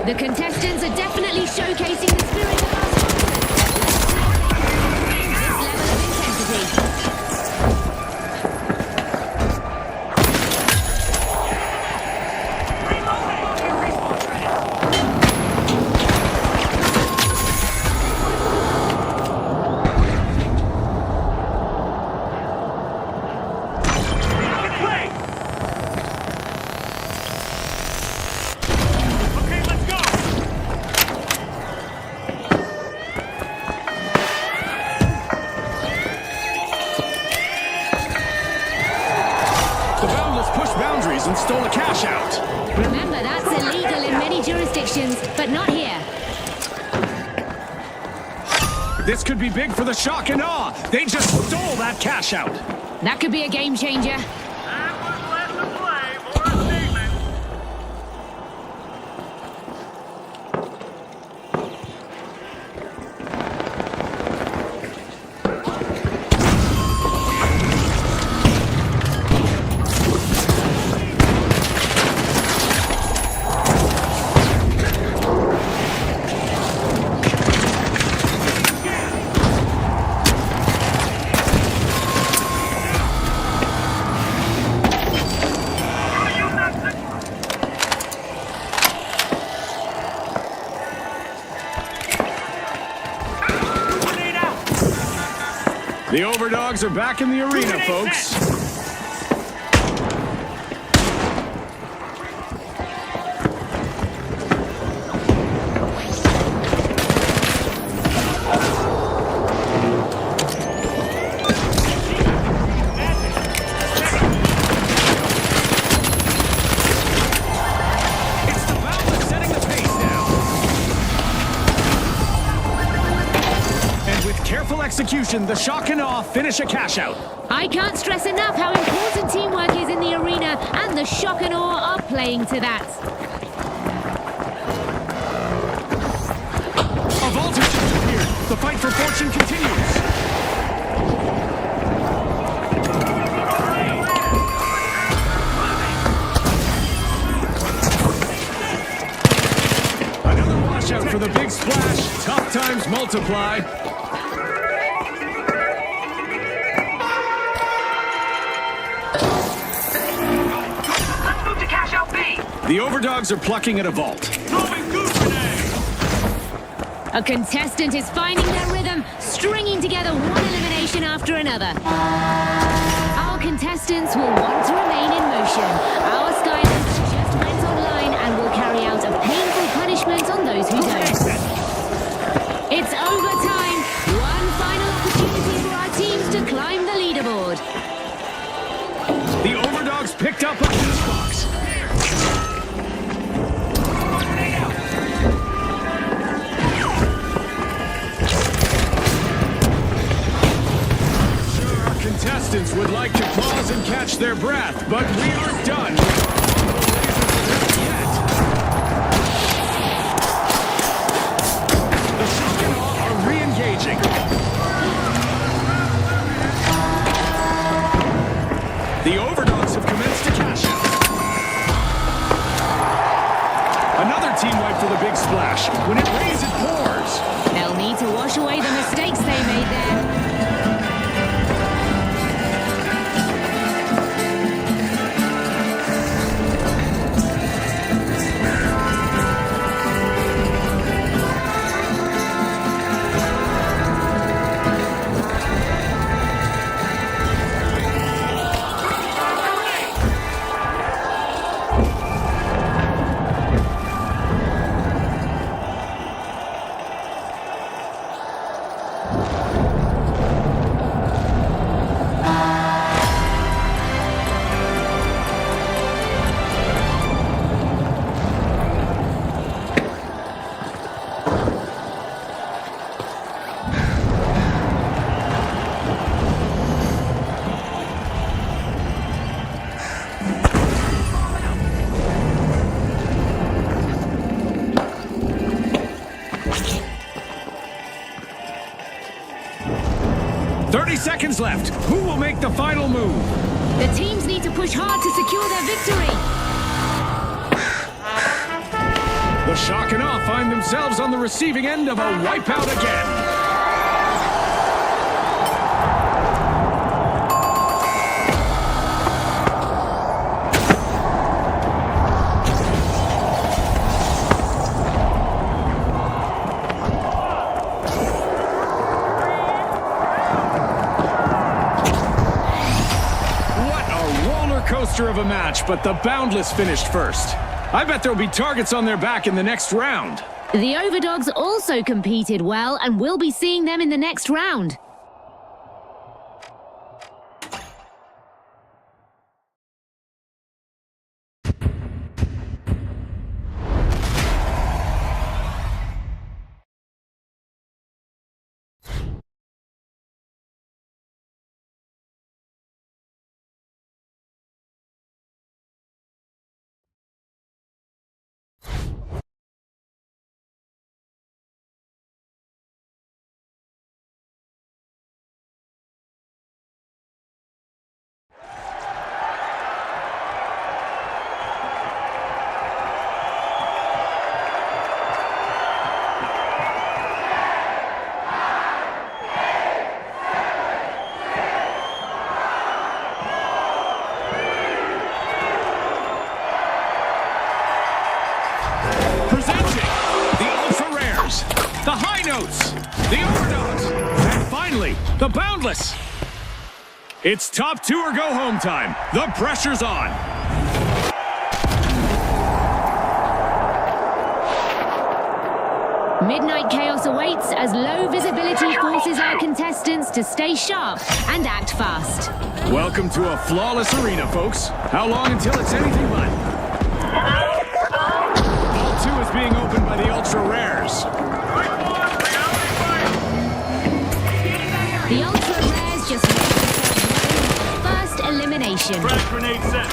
The contestants are definitely showcasing the spirit of our sponsors. This level of intensity. Okay, let's go! The Boundless pushed boundaries and stole a cash out. Remember, that's illegal in many jurisdictions, but not here. This could be big for the Shock and Awe. They just stole that cash out. That could be a game changer. That was less a play, more The Overdogs are back in the arena, folks. It's the Boundless setting the pace now. And with careful execution, the Shock and Awe finish a cash-out. I can't stress enough how important teamwork is in the arena, and the Shock and Awe are playing to that. A vault has just appeared. The fight for fortune continues. Another washout for the big splash. Tough times multiply. Let's move to cash out B. The Overdogs are plucking at a vault. Throwing goose grenade. A contestant is finding their rhythm, stringing together one elimination after another. Our contestants will want to remain in motion. Our Skylanders just went online and will carry out a painful punishment on those who don't. It's overtime. One final opportunity for our teams to climb the leaderboard. The Overdogs picked up a fuse box. Sure, our contestants would like to pause and catch their breath, but we are done. Yet. The Shock and Awe are re-engaging. The Overdogs have commenced to cash out. Another team wipe for the big splash. When it rains, it pours. They'll need to wash away the mistakes they made there. Seconds left. Who will make the final move? The teams need to push hard to secure their victory. The Shock and Awe find themselves on the receiving end of a wipeout again. Of a match, but the Boundless finished first. I bet there'll be targets on their back in the next round. The Overdogs also competed well, and we'll be seeing them in the next round. Presenting the Ultra Rares, the High Notes, the Overdogs, and finally quickly. The Boundless! It's top 2 or go home time. The pressure's on. Midnight chaos awaits as low visibility forces our contestants to stay sharp and act fast. Welcome to a flawless arena, folks. How long until it's anything but? Ball 2 is being opened by the Ultra Rares. The Ultra Rares just made themselves known. First elimination. Frag grenade set.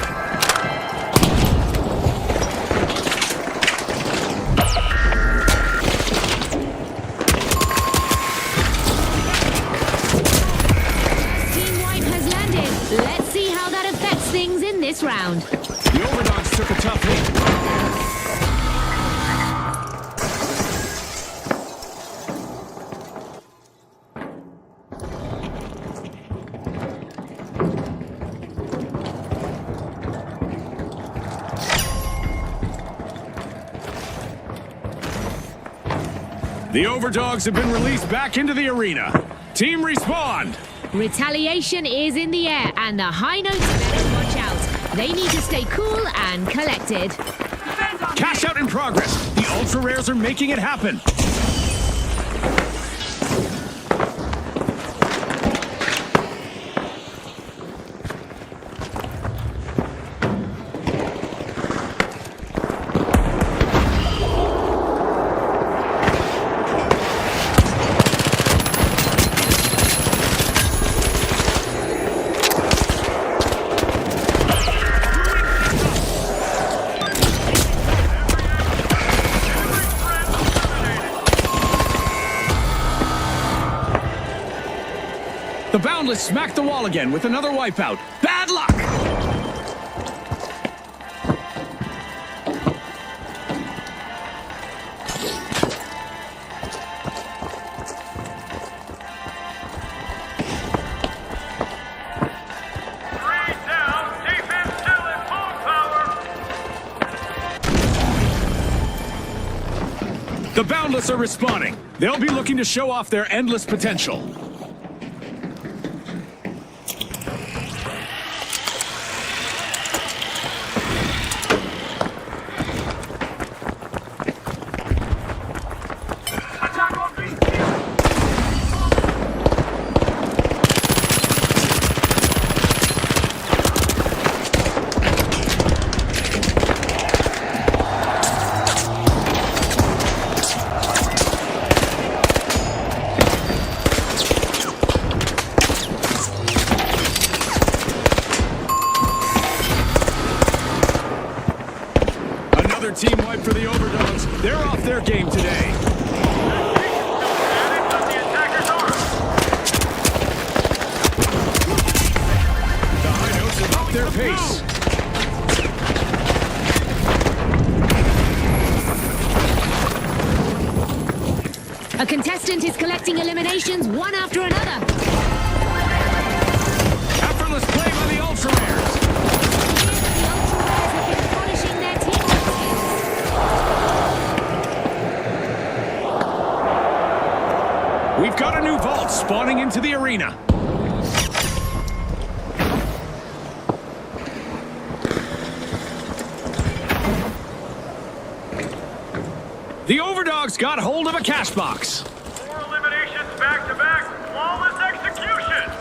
Team White has landed. Let's see how that affects things in this round. The Overdogs took a tough hit. The Overdogs have been released back into the arena. Team Respawn! Retaliation is in the air, and the high notes better watch out. They need to stay cool and collected. Cash out in progress. The Ultra Rares are making it happen. The Boundless smacked the wall again with another wipeout. Bad luck! The Boundless are respawning. They'll be looking to show off their endless potential. Team wipe for the Overdogs. They're off their game today. The High Notes have upped their pace. A contestant is collecting eliminations one after another. Effortless play by the Ultra Rares. We've got a new vault spawning into the arena. The Overdogs got hold of a cash box. 4 eliminations back to back. Flawless execution.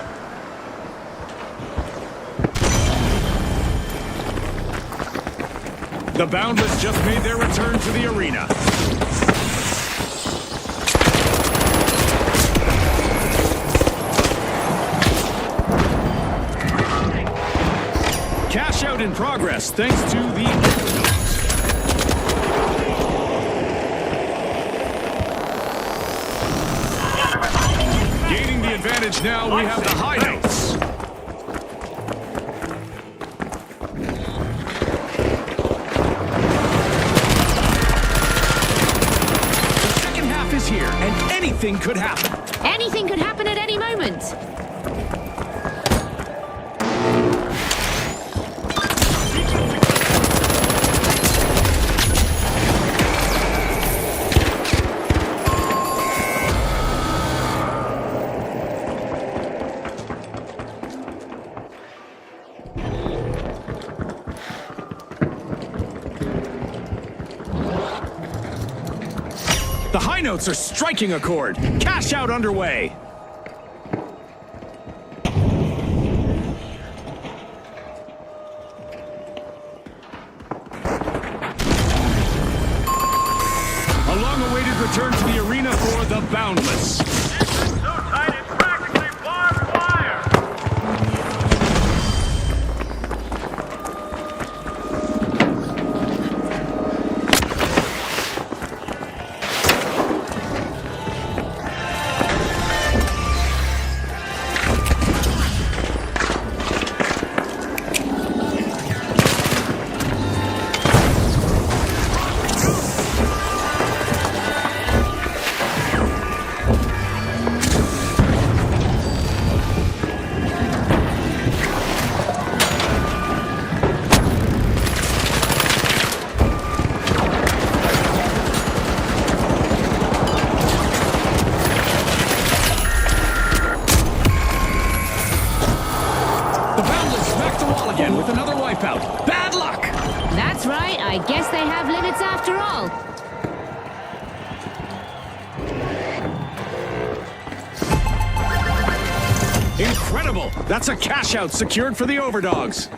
The Boundless just made their return to the arena. Cash out in progress thanks to the Overdogs. Gaining the advantage now, we have the High Notes. The second half is here, and anything could happen. Anything could happen at any moment. The high notes are striking a chord. Cash out underway. A long-awaited return to the arena for the Boundless. This is so tight it's practically barbed wire. With another wipeout. Bad luck! That's right, I guess they have limits after all. Incredible! That's a cash out secured for the Overdogs.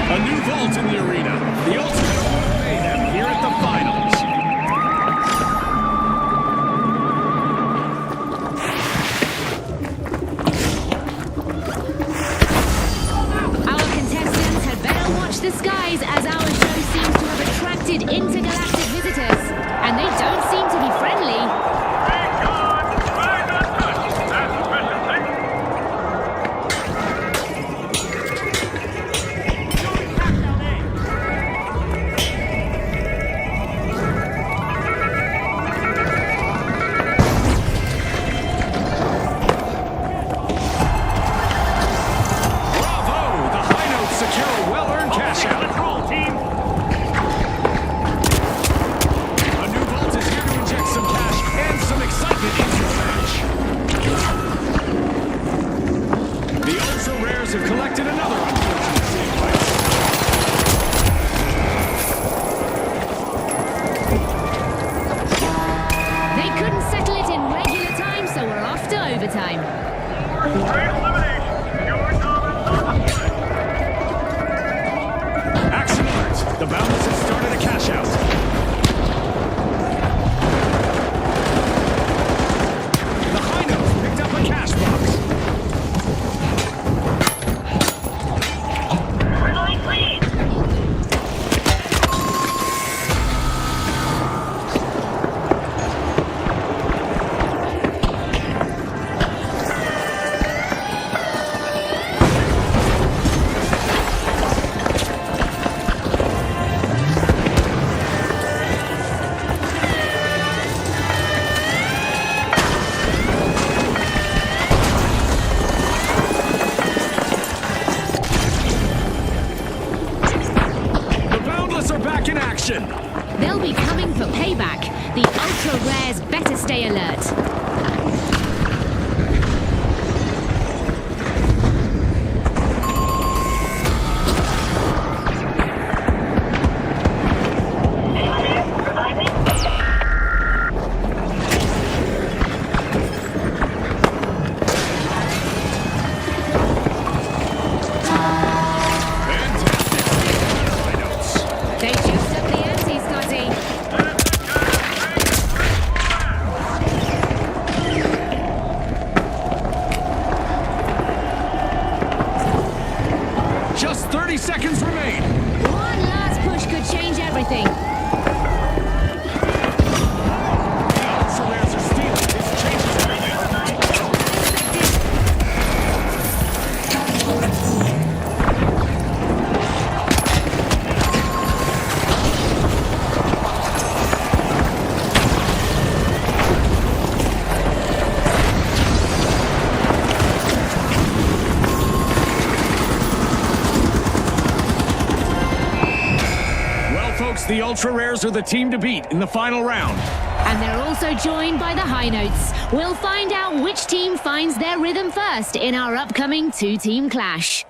A new vault in the arena. The ultimate will pay them here at the finals. The skies as our show seems to have attracted intergalactic visitors, and they don't seem to be friendly. Be gone! Right untouched! That's efficiency! Showing touchdown A. Bravo! The high notes secure a well-earned cash out. Let's roll, team! A new vault is here to inject some cash and some excitement into the match. The Ultra Rares have collected another unfortunate sacrifice. They couldn't settle it in regular time, so we're off to overtime. Straight elimination. Your dominance on display. Action alert! The Boundless have started a cash out. The high notes picked up a cash box. They'll be coming for payback. The Ultra Rares better stay alert. They juiced up the ante, Scotty. Just 30 seconds remain. One last push could change everything. The Ultra Rares are stealing. This changes everything. The Ultra Rares are the team to beat in the final round. And they're also joined by the High Notes. We'll find out which team finds their rhythm first in our upcoming two-team clash.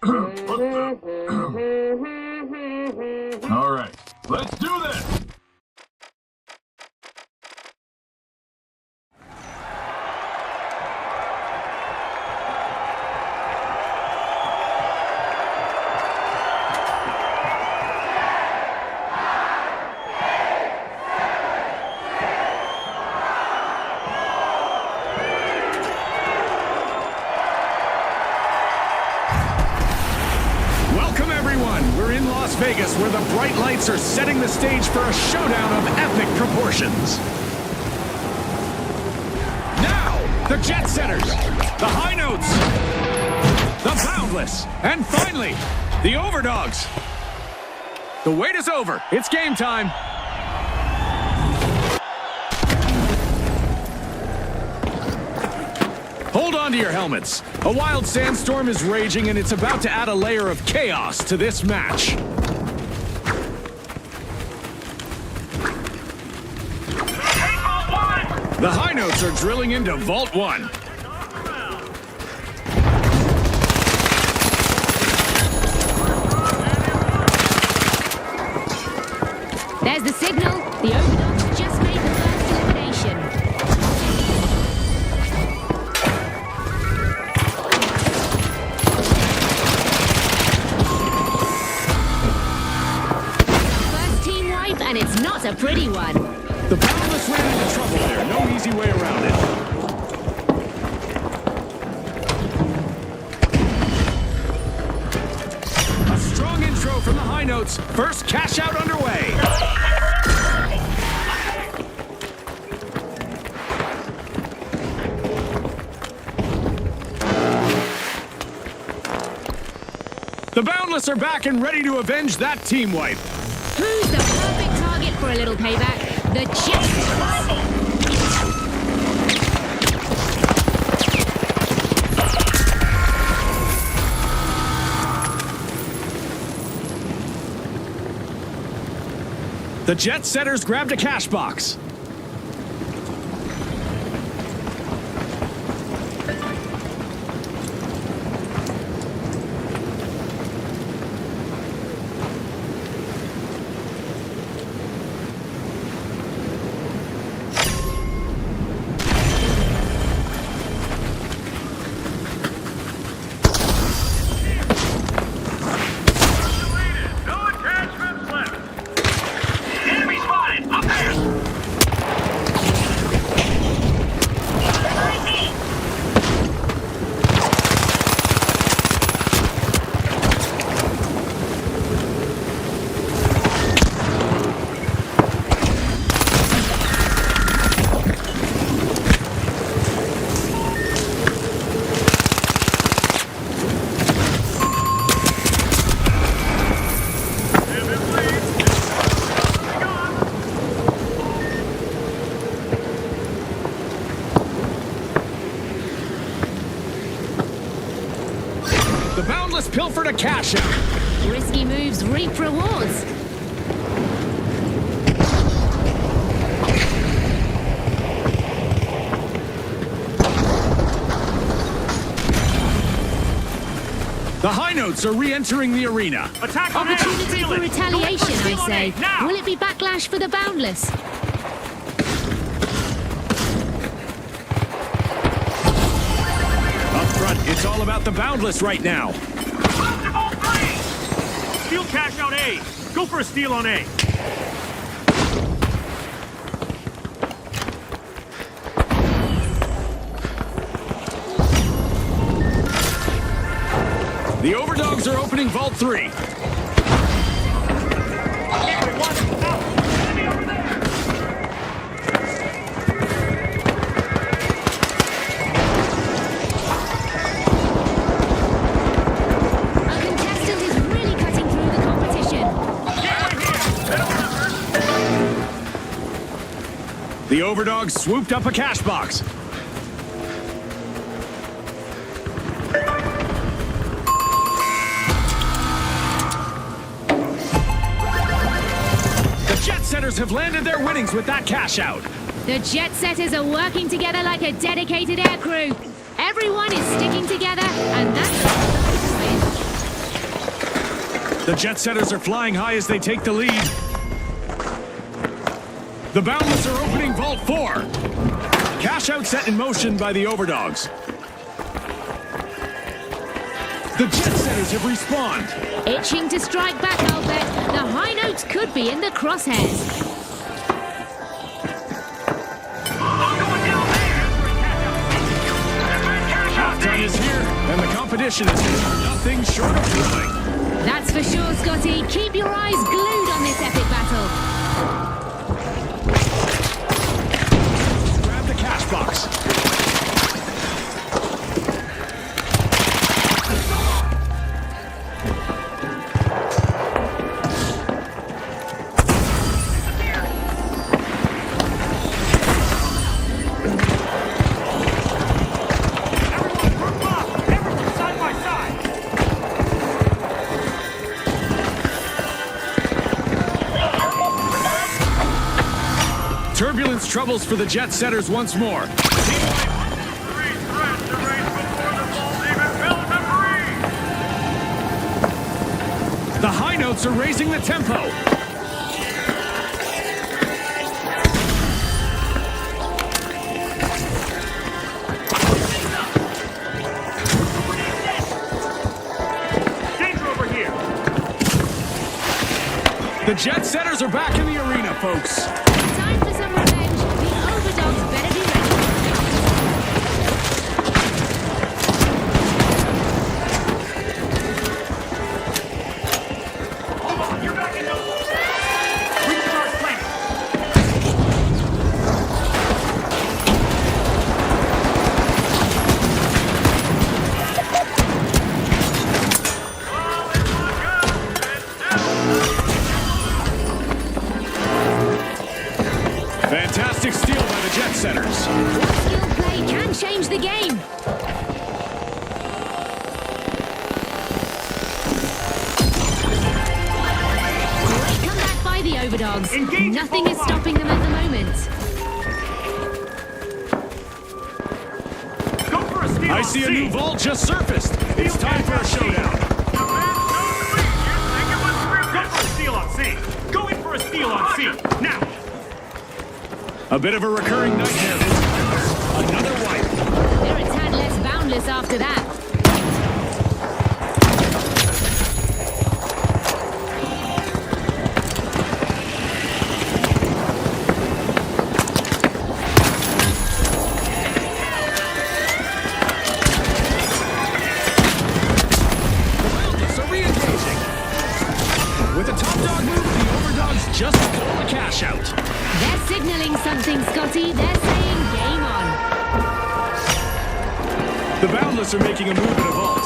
All right, let's do this. Welcome, everyone. We're in Las Vegas, where the bright lights are setting the stage for a showdown of epic proportions. Now, the Jet Setters, the High Notes, the Boundless, and finally, the Overdogs. The wait is over. It's game time. Hold on to your helmets. A wild sandstorm is raging, and it's about to add a layer of chaos to this match. The High Notes are drilling into Vault 1. There's the signal. The Overdogs just made the first elimination. First team wipe, and it's not a pretty one. The Boundless ran into trouble there. No easy way around it. A strong intro from the High Notes. First cash out underway. The Boundless are back and ready to avenge that team wipe. Who's the perfect target for a little payback? The Jet Setters. The Jet Setters grabbed a cash box. No attachments left. Enemy spotted. Up there. The Boundless pilfered a cash out. Risky moves reap rewards. The High Notes are re-entering the arena. Attack on A. Opportunity Steal for it. retaliation, Steal I on say. A. Now. Will it be backlash for the Boundless? Up front, it's all about the Boundless right now. Steal cash out A. Go for a steal on A. The Overdogs are opening Vault 3. A contestant is really cutting through the competition. The Overdogs swooped up a cash box. The Jet Setters have landed their winnings with that cash out. The Jet Setters are working together like a dedicated air crew. Everyone is sticking together, and that's The Jet Setters are flying high as they take the lead. The Boundless are opening Vault 4. Cash out set in motion by the Overdogs. The Jet Setters have respawned. Itching to strike back, Albert. The high notes could be in the crosshairs. Halftime is here, and the competition is nothing short of thrilling. That's for sure, Scotty. Keep your eyes glued on this epic battle. Grab the cash box. Turbulence troubles for the Jet Setters once more. The high notes are raising the tempo. Danger over here. The Jet Setters are back in the arena, folks. Time for some revenge. The Overdogs better be ready. Hold on, you're back in the... Recharge planet. Fantastic steal by the Jet Setters. Skill play can change the game. Great comeback by the Overdogs. Engage Nothing is full stopping them at the moment. Go for a steal I on see a C. new vault just surfaced. It's time for a showdown. Go for a steal on C. Go in for a steal on C. Now. A bit of a recurring nightmare. Another wipe. They're a tad less boundless after that. So re-engaging. With a top dog move, the Overdogs just pull a cash out. They're signaling something, Scotty. They're saying game on. The Boundless are making a move in a vault.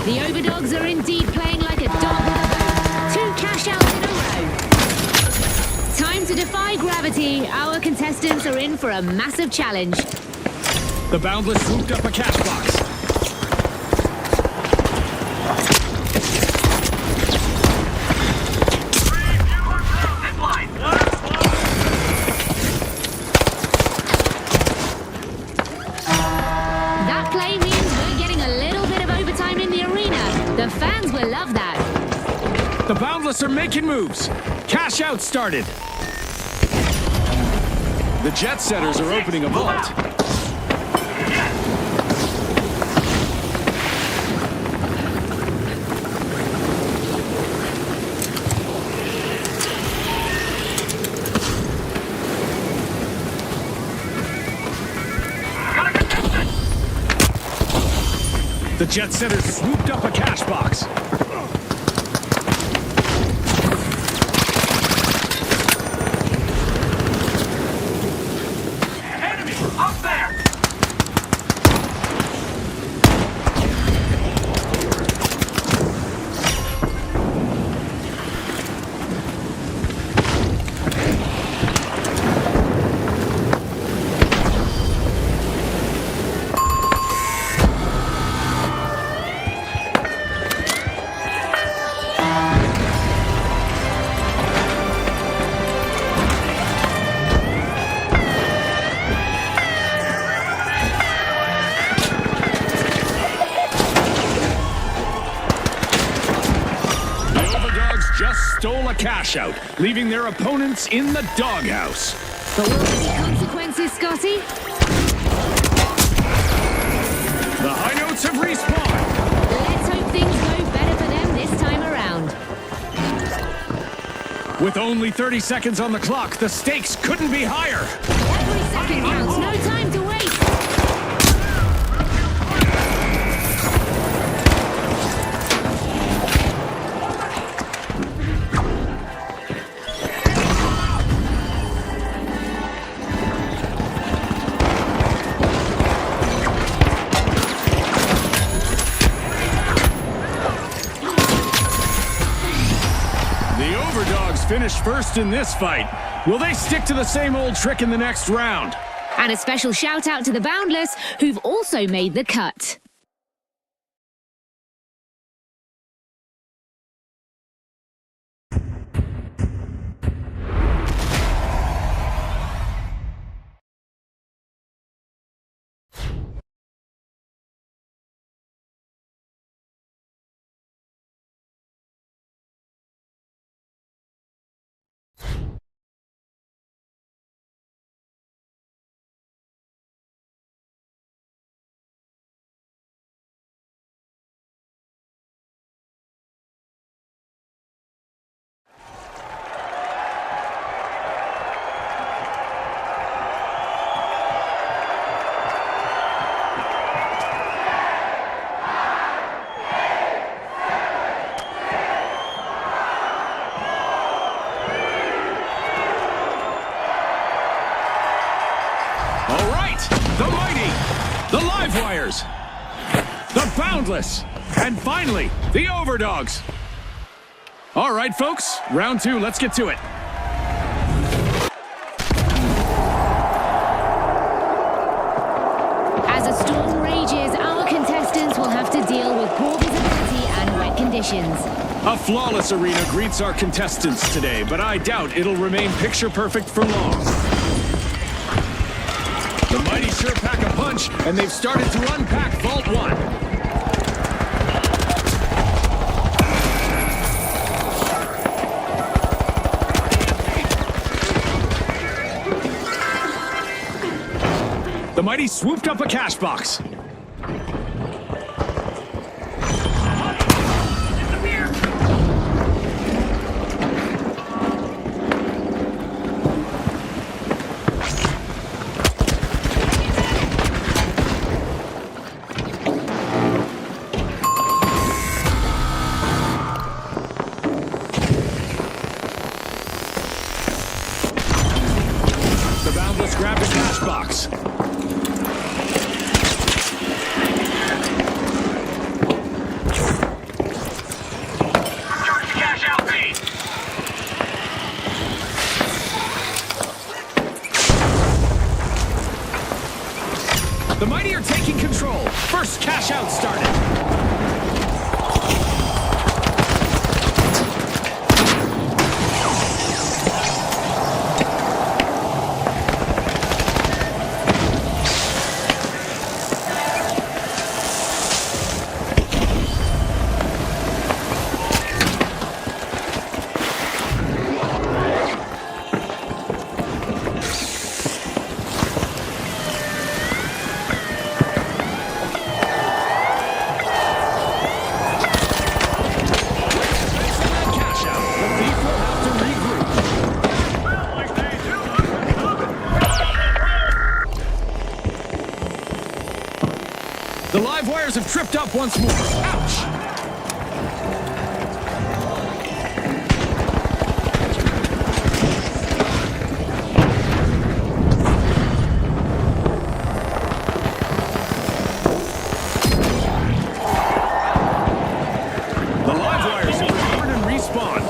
The Overdogs are indeed playing like a dog with a bone. 2 cash outs in a row. Time to defy gravity. Our contestants are in for a massive challenge. The Boundless swooped up a cash box. That play means we're getting a little bit of overtime in the arena. The fans will love that. The Boundless are making moves. Cash out started. The Jet Setters are opening a vault. The Jet Setters swooped up a cash box. Enemy up there. just stole a cash out, leaving their opponents in the doghouse. But will there be consequences, Scotty? The high notes have respawned. Let's hope things go better for them this time around. With only 30 seconds on the clock, the stakes couldn't be higher. Every second counts, no time to waste. The Overdogs finished first in this fight. Will they stick to the same old trick in the next round? And a special shout out to the Boundless, who've also made the cut. All right, the Mighty, the Livewires, the Boundless, and finally, the Overdogs. All right, folks, round two, let's get to it. As a storm rages, our contestants will have to deal with poor visibility and wet conditions. A flawless arena greets our contestants today, but I doubt it'll remain picture perfect for long. The Mighty sure pack a punch, and they've started to unpack Vault 1. The Mighty swooped up a cash box. The Boundless grabbed a cash box. Cash out me. The Mighty are taking control. First cash out started. Cash out. The thief will have to regroup. Well, I say 200. The live wires have tripped up once more. Ouch! The live wires have recovered and respawned.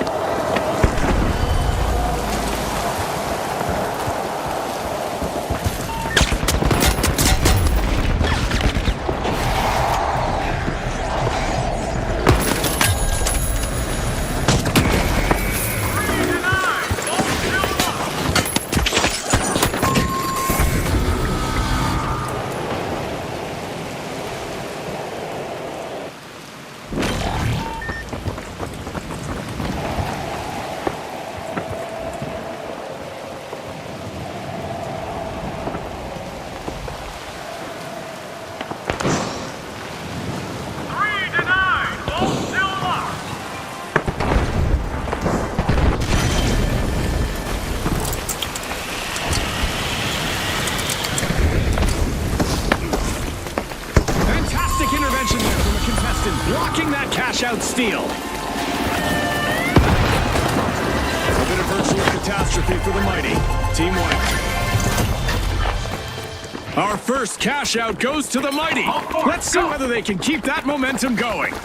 steal. A bit of virtual catastrophe for the mighty. Team white. Our first cash out goes to the mighty. Let's see whether they can keep that momentum going.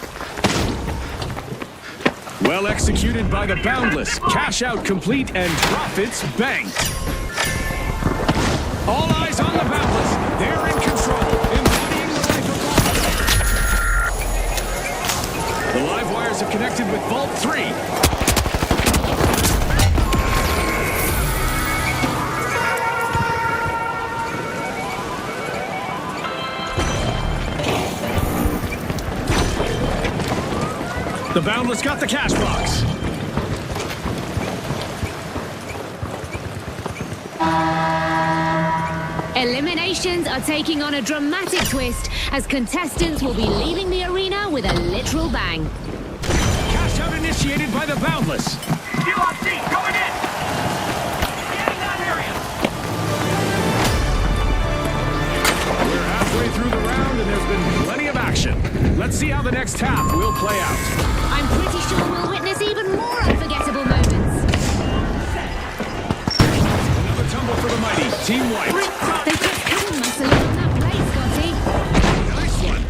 Well executed by the Boundless. Cash out complete and profits banked. All eyes on the Boundless. They're in control, embodying the life of Vault. The live wires have connected with Vault 3. The Boundless got the cash box. Eliminations are taking on a dramatic twist as contestants will be leaving the arena with a literal bang. Cash out initiated by the Boundless. Steal on C, going in! Scanning that area! We're halfway through the round and there's been plenty of action. Let's see how the next half will play out. I'm pretty sure we'll witness even more unforgettable moments. Another tumble for the mighty. Team white. They just couldn't muscle in on that play, Scotty. Nice one.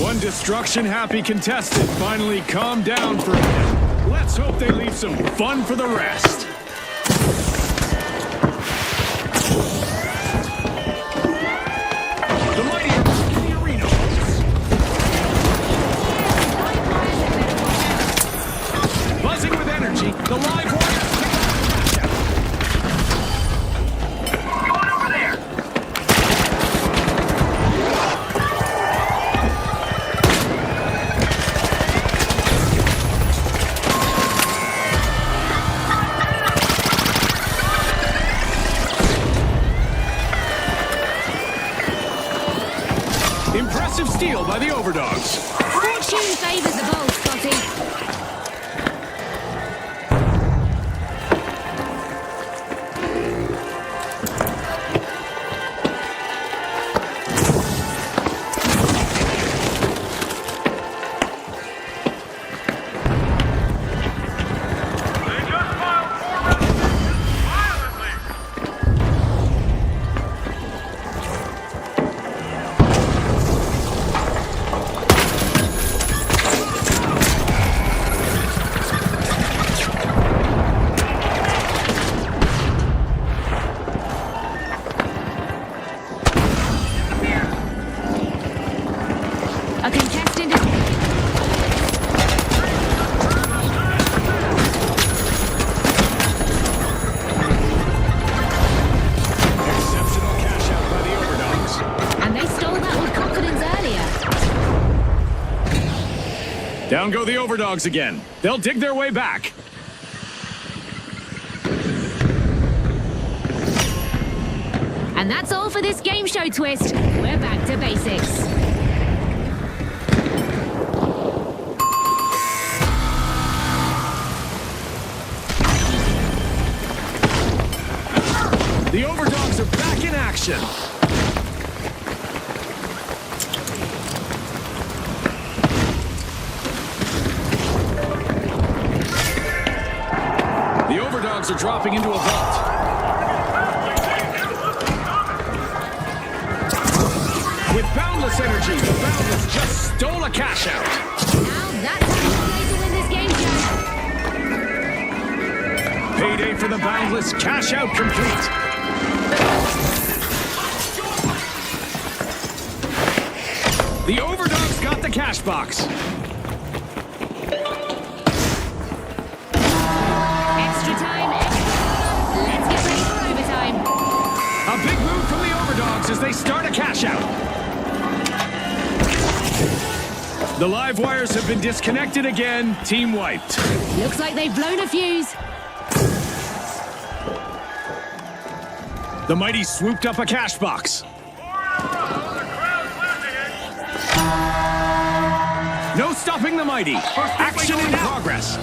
One destruction-happy contestant finally calmed down for a bit. Let's hope they leave some fun for the rest. The mighty are back in the arena. Buzzing with energy, the live wire. Going over there! Impressive steal by the Overdogs. Fortune favors the bold, Scotty. They just filed forward! Violently! A contestant is... Exceptional cash out by the Overdogs. And they stole that with confidence earlier. Down go the Overdogs again. They'll dig their way back. And that's all for this game show twist. We're back to basics. The Overdogs are back in action. The Overdogs are dropping into a vault. With boundless energy, the Boundless just stole a cash out. Now that's how you play to win this game show. Payday for the Boundless, cash out complete. The Overdogs got the cash box. Extra time, let's get ready for overtime. A big move from the Overdogs as they start a cash out. The live wires have been disconnected again. Team wiped. Looks like they've blown a fuse. The mighty swooped up a cash box. 4 in a row, the crowd's losing it! No stopping the mighty. Action in progress.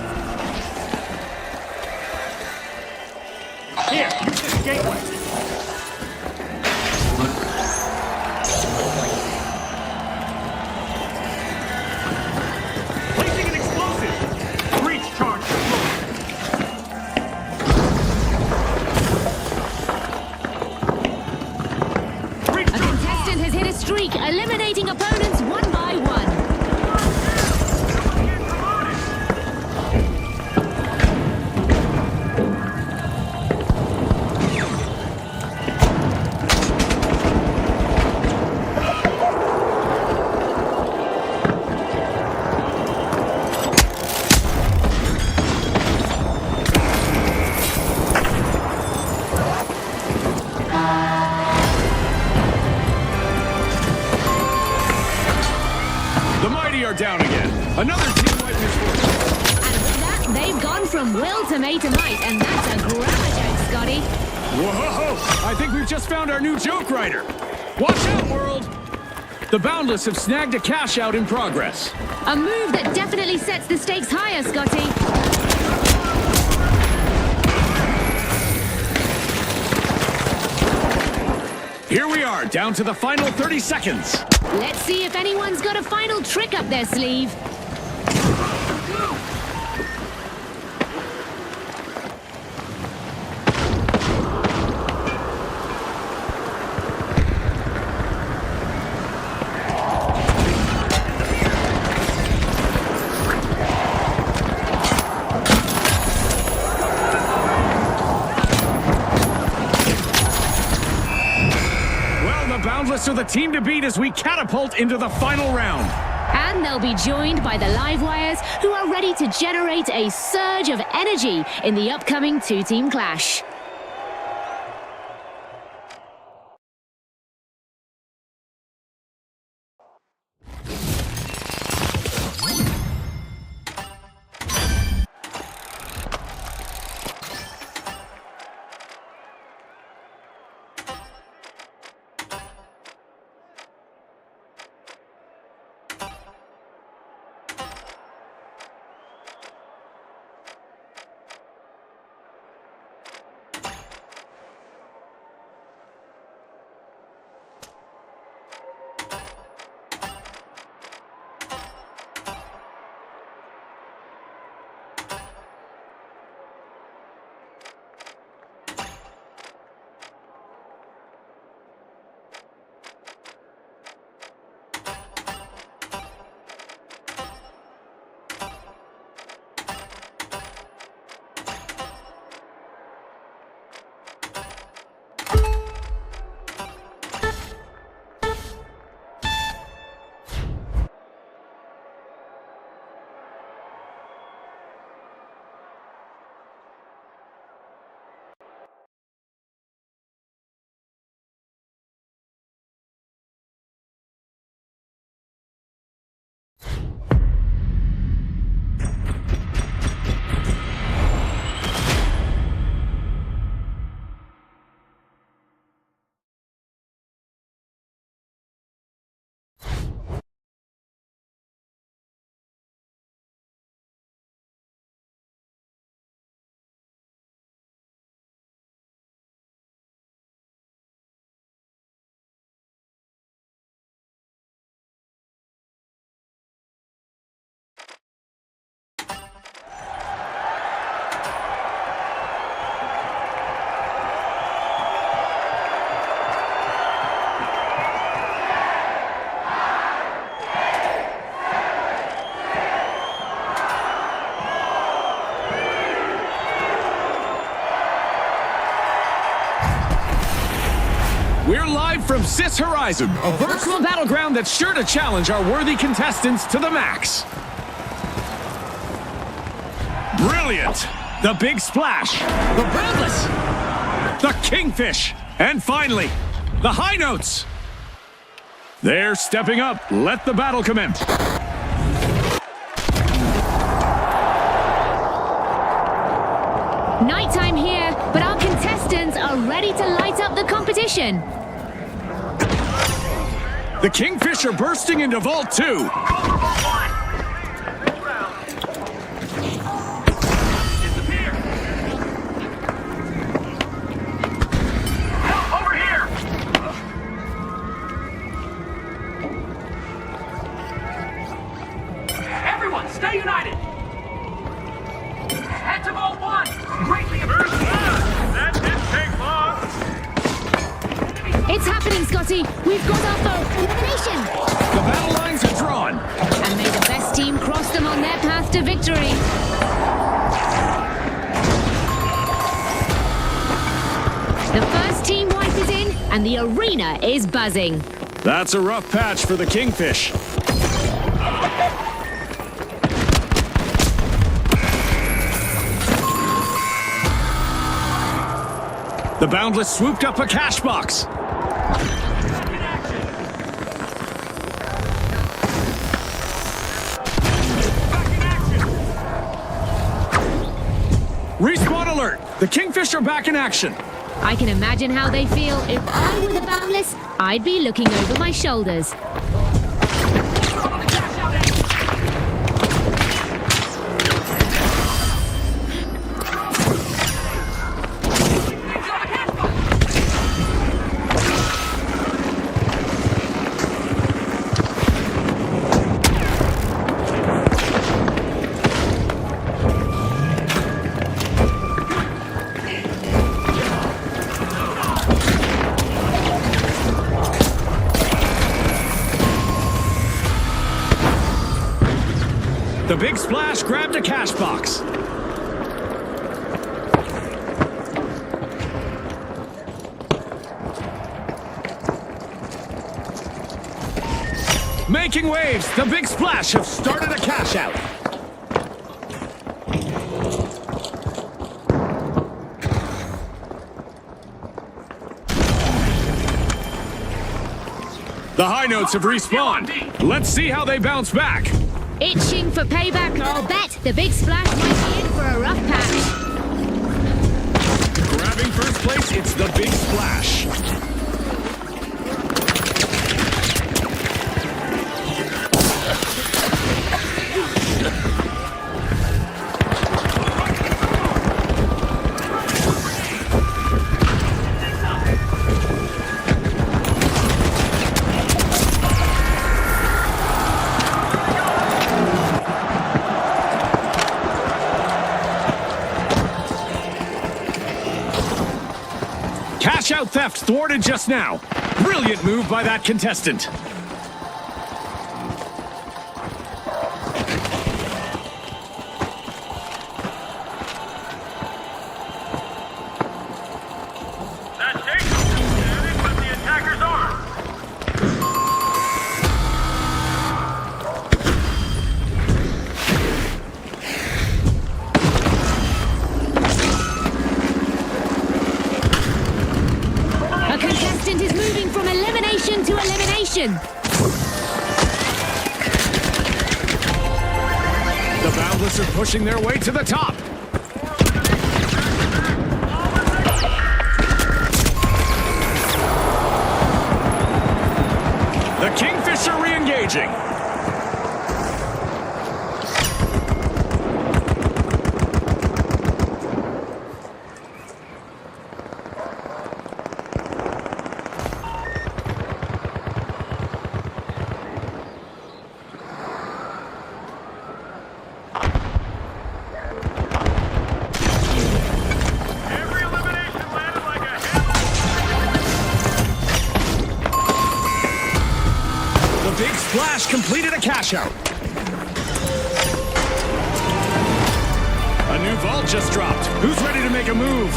Here, use this gateway. Placing an from will to may to might, and that's a grammar joke, Scotty. Whoa! I think we've just found our new joke writer. Watch out, world! The Boundless have snagged a cash out in progress. A move that definitely sets the stakes higher, Scotty. Here we are, down to the final 30 seconds. Let's see if anyone's got a final trick up their sleeve. Boundless are the team to beat as we catapult into the final round. And they'll be joined by the Livewires, who are ready to generate a surge of energy in the upcoming two-team clash. We're live from Sis Horizon, a virtual battleground that's sure to challenge our worthy contestants to the max. Brilliant! The Big Splash, the Boundless, the Kingfish, and finally, the High Notes. They're stepping up. Let the battle commence. Nighttime here, but our contestants are ready to light up the competition. The Kingfish are bursting into Vault 2. Disappear. Help over here. Everyone, stay united. Head to Vault 1. Greatly appreciated. That didn't take long. It's happening, Scotty. We've got our foe. Elimination. The battle lines are drawn. And may the best team cross them on their path to victory. The first team wipe is in, and the arena is buzzing. That's a rough patch for the Kingfish. The Boundless swooped up a cash box. Back in action. Back in action. Respawn alert! The Kingfisher back in action! I can imagine how they feel. If I were the Boundless, I'd be looking over my shoulders. The Big Splash grabbed a cash box. Making waves, the Big Splash have started a cash out. The High Notes have respawned. Let's see how they bounce back. Itching for payback, I'll bet the Big Splash might be in for a rough patch. Grabbing first place, it's the Big Splash. Cash out theft thwarted just now. Brilliant move by that contestant. That station is with the attacker's arm. A contestant is moving from elimination to elimination. The Boundless are pushing their way to the top. The Kingfisher re-engaging. Every elimination landed like a hit. The Big Splash completed a cash out. A new vault just dropped. Who's ready to make a move?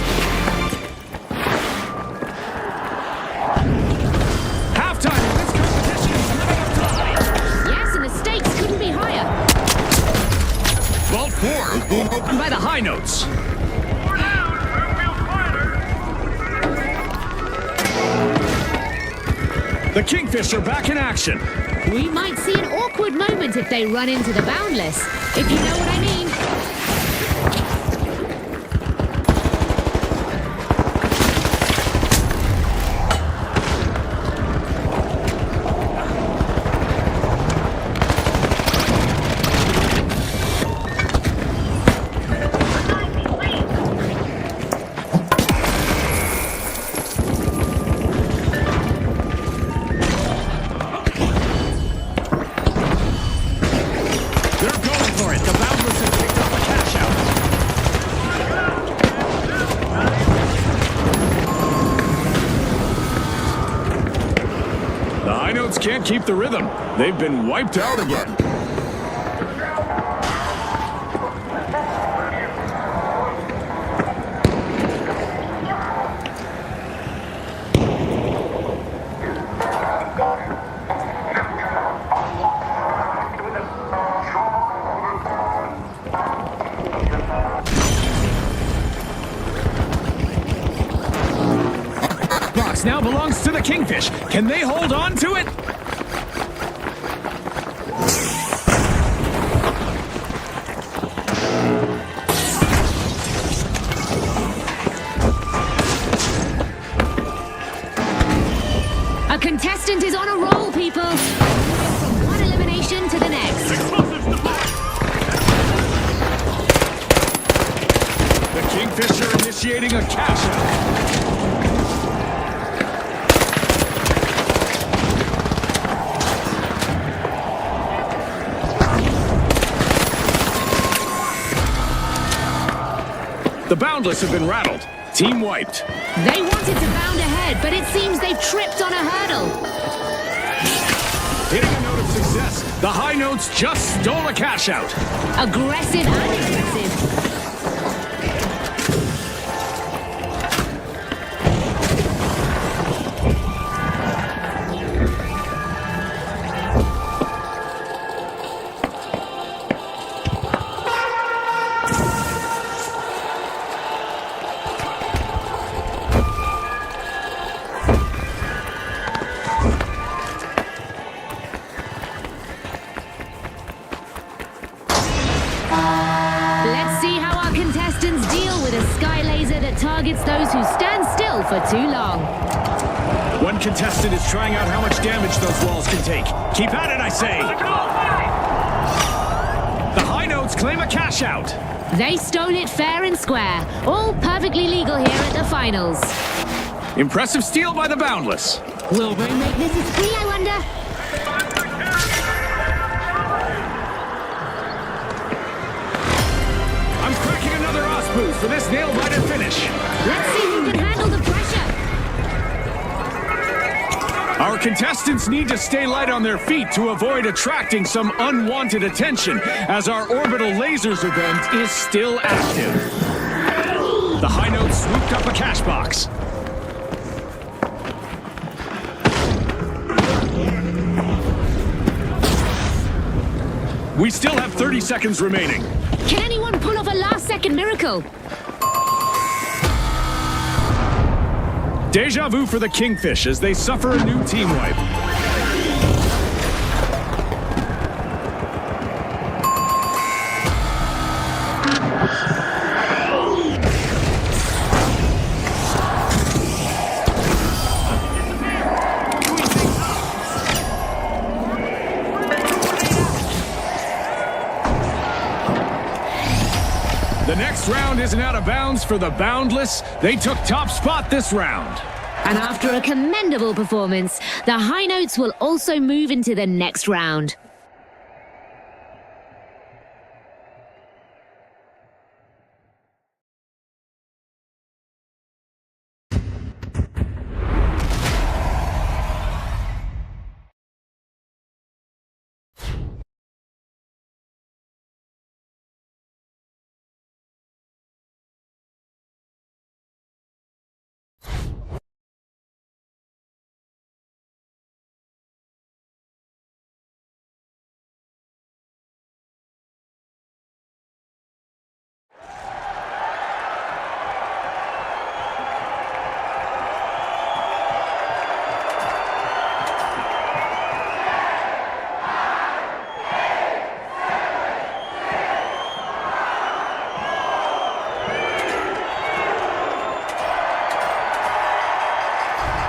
Halftime in this competition is living up to hype. Yes, and the stakes couldn't be higher. Vault 4 is being opened by the High Notes. 4 down. Who feels quieter? The Kingfisher back in action. We might see an awkward moment if they run into the Boundless, if you know what I mean. They're going for it. The Boundless have picked up a cash out. The High Notes can't keep the rhythm. They've been wiped out again. Box now belongs to the Kingfish. Can they hold on to it? Kingfisher initiating a cash out. The Boundless have been rattled. Team wiped. They wanted to bound ahead, but it seems they've tripped on a hurdle. Hitting a note of success, the High Notes just stole a cash out. Aggressive and impressive. Let's see how our contestants deal with a sky laser that targets those who stand still for too long. One contestant is trying out how much damage those walls can take. Keep at it, I say. The High Notes claim a cash out. They stole it fair and square. All perfectly legal here at the finals. Impressive steal by the Boundless. Will they make this a spree, I wonder? I'm cracking another Osboost for this nail-biter finish. Let's see who can handle the pressure. Our contestants need to stay light on their feet to avoid attracting some unwanted attention, as our orbital lasers event is still active. The High Notes swooped up a cash box. We still have 30 seconds remaining. Can anyone pull off a last-second miracle? Deja vu for the Kingfish as they suffer a new team wipe. The next round isn't out of bounds for the Boundless. They took top spot this round. And after a commendable performance, the High Notes will also move into the next round.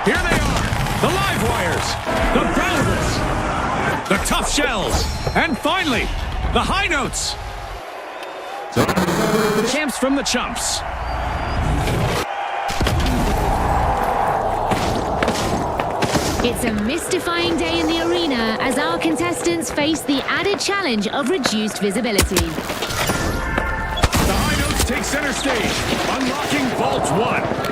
Here they are, the Live Wires, the Boundless, the Tough Shells, and finally, the High Notes. The champs from the Chumps. It's a mystifying day in the arena as our contestants face the added challenge of reduced visibility. The High Notes take center stage, unlocking Vault 1.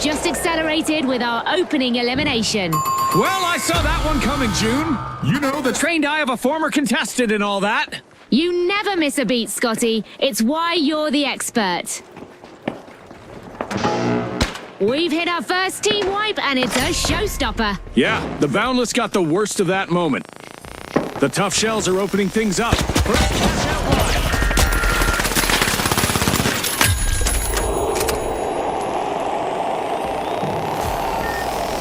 Just accelerated with our opening elimination. Well, I saw that one coming, June. You know, the trained eye of a former contestant and all that. You never miss a beat, Scotty. It's why you're the expert. We've hit our first team wipe, and it's a showstopper. Yeah, the Boundless got the worst of that moment. The Tough Shells are opening things up. First cash out line.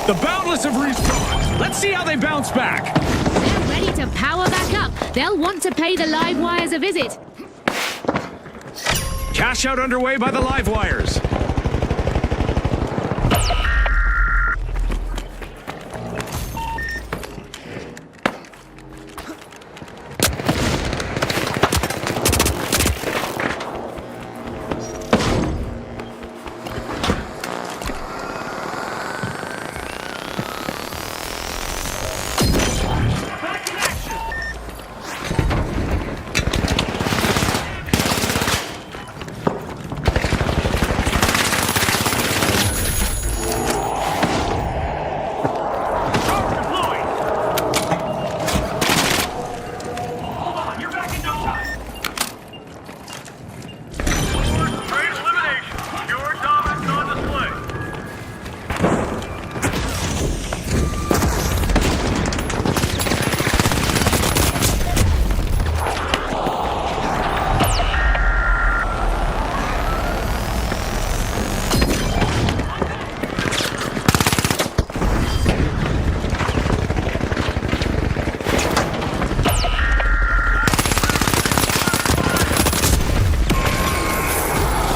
The Boundless have respawned. Let's see how they bounce back. They're ready to power back up. They'll want to pay the live wires a visit. Cash out underway by the live wires. Back in action. Charge deployed. Hold on, you're back in no time. Great elimination. Pure dominance on display.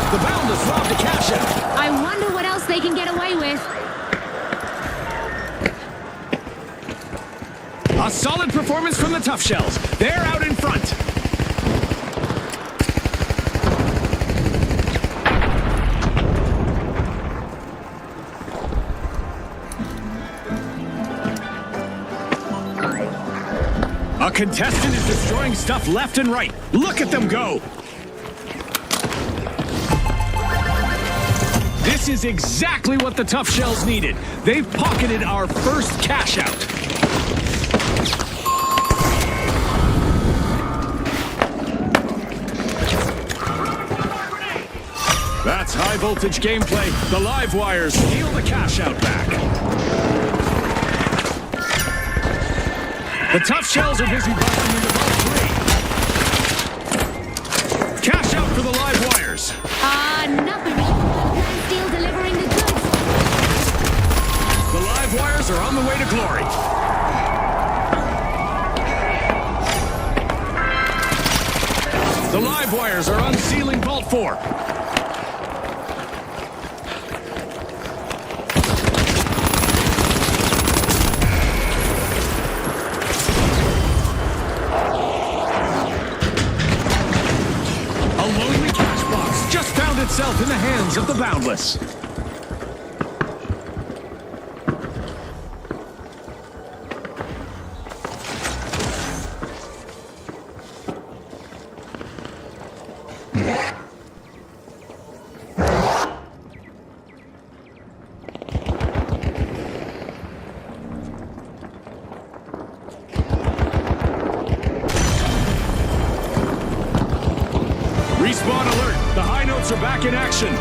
The Boundless robbed the cash out. I wonder what else they can get away with. A solid performance from the Tough Shells. They're out in front. A contestant is destroying stuff left and right. Look at them go. This is exactly what the Tough Shells needed. They've pocketed our first cash out. That's high voltage gameplay. The live wires steal the cash out back. The Tough Shells are busy busting into Vault 3. Cash out for the live wires. Nothing. Land Steel delivering the goods. The live wires are on the way to glory. The live wires are unsealing Vault 4. A lonely cash box just found itself in the hands of the Boundless. Respawn alert! The high notes are back in action.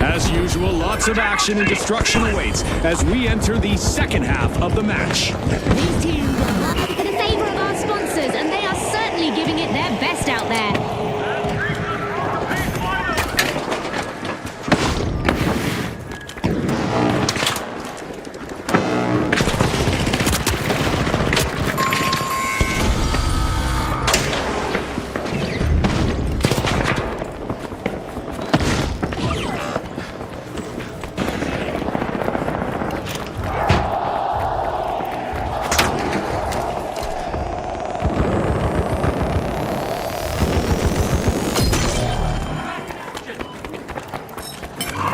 As usual, lots of action and destruction awaits as we enter the second half of the match. These two will run for the favor of our sponsors, and they are certainly giving it their best out there.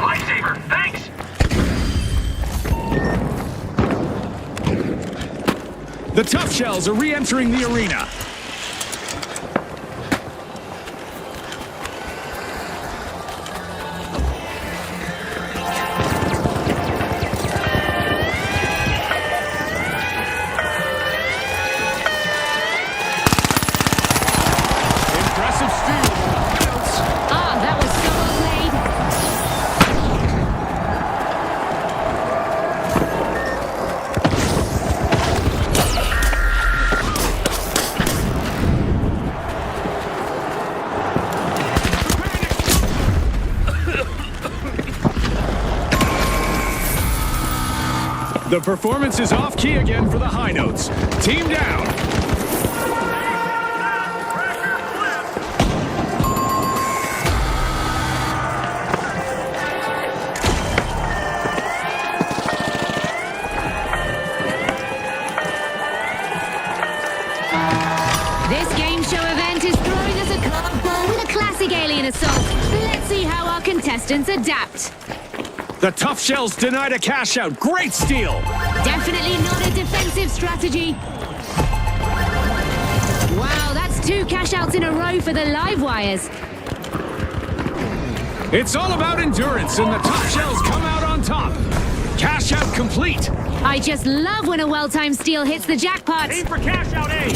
Lifesaver, thanks! The Tough Shells are re-entering the arena. Impressive steal. That was so well played. The performance is off key again for the high notes. Team down. This game show event is throwing us a curveball with a classic alien assault. Let's see how our contestants adapt. The Tough Shells denied a cash out. Great steal. Definitely not a defensive strategy. Wow, that's 2 cash outs in a row for the live wires. It's all about endurance, and the Tough Shells come out on top. Cash out complete. I just love when a well-timed steal hits the jackpot. Aim for cash out A.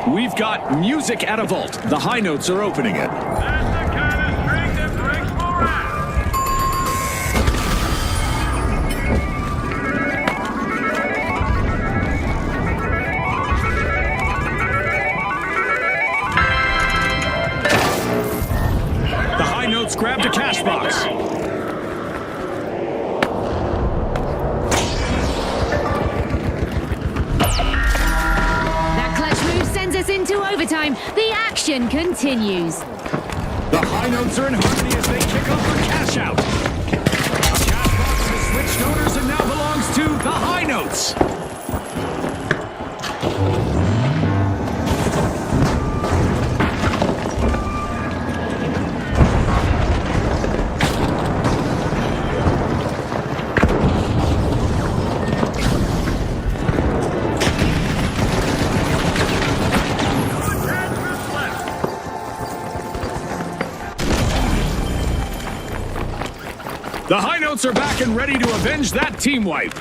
We've got music at a vault. The high notes are opening it. That's the kind of drink that brings morale. The high notes grabbed a cash box. That clutch move sends us into overtime. The action continues. The high notes are in harmony as they kick off a cash out. A cash box has switched owners and now belongs to the high notes. The high notes are back and ready to avenge that team wipe.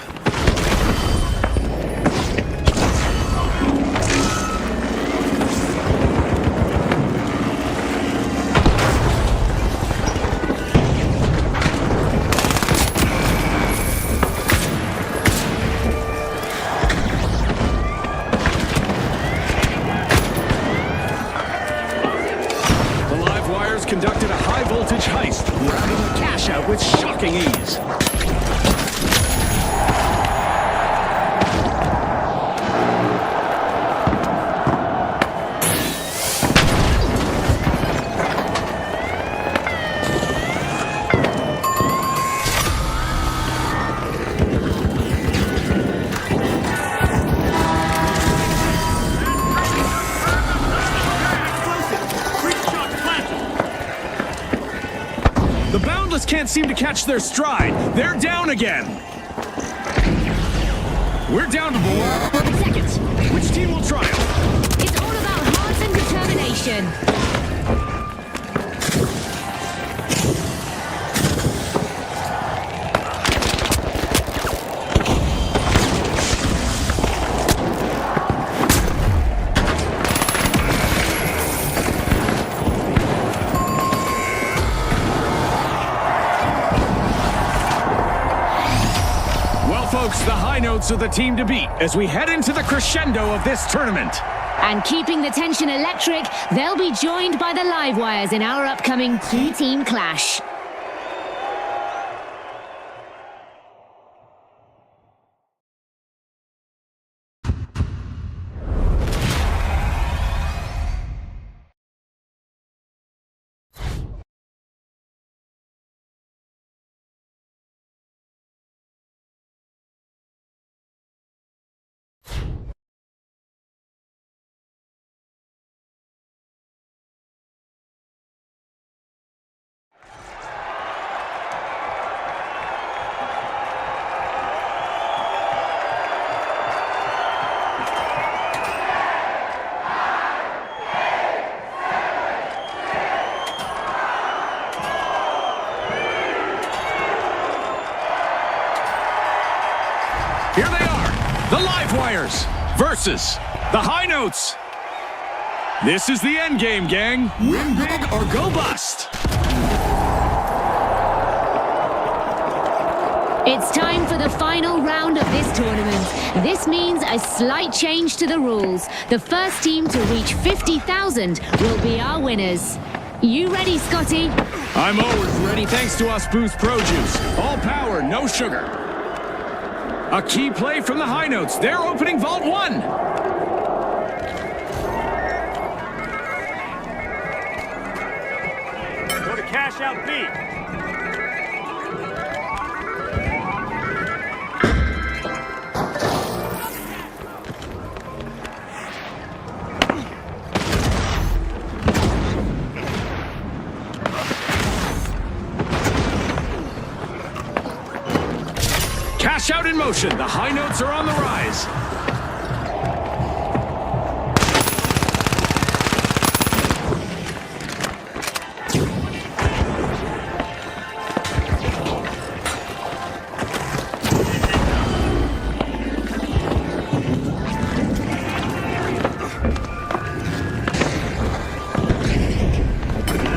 The live wires conducted a high voltage heist, grabbing the cash out with shocking ease. The Boundless can't seem to catch their stride. They're down again. We're down to 4 seconds. Which team will triumph? It's all about heart and determination. Folks, the high notes are the team to beat as we head into the crescendo of this tournament. And keeping the tension electric, they'll be joined by the live wires in our upcoming 2-team clash. Here they are, the live wires versus the high notes. This is the end game, gang. Win big or go bust. It's time for the final round of this tournament. This means a slight change to the rules. The first team to reach 50,000 will be our winners. You ready, Scotty? I'm always ready thanks to us Boost Pro Juice. All power, no sugar. A key play from the High Notes. They're opening Vault 1. Go to cash out B. Cash out in motion. The High Notes are on the rise.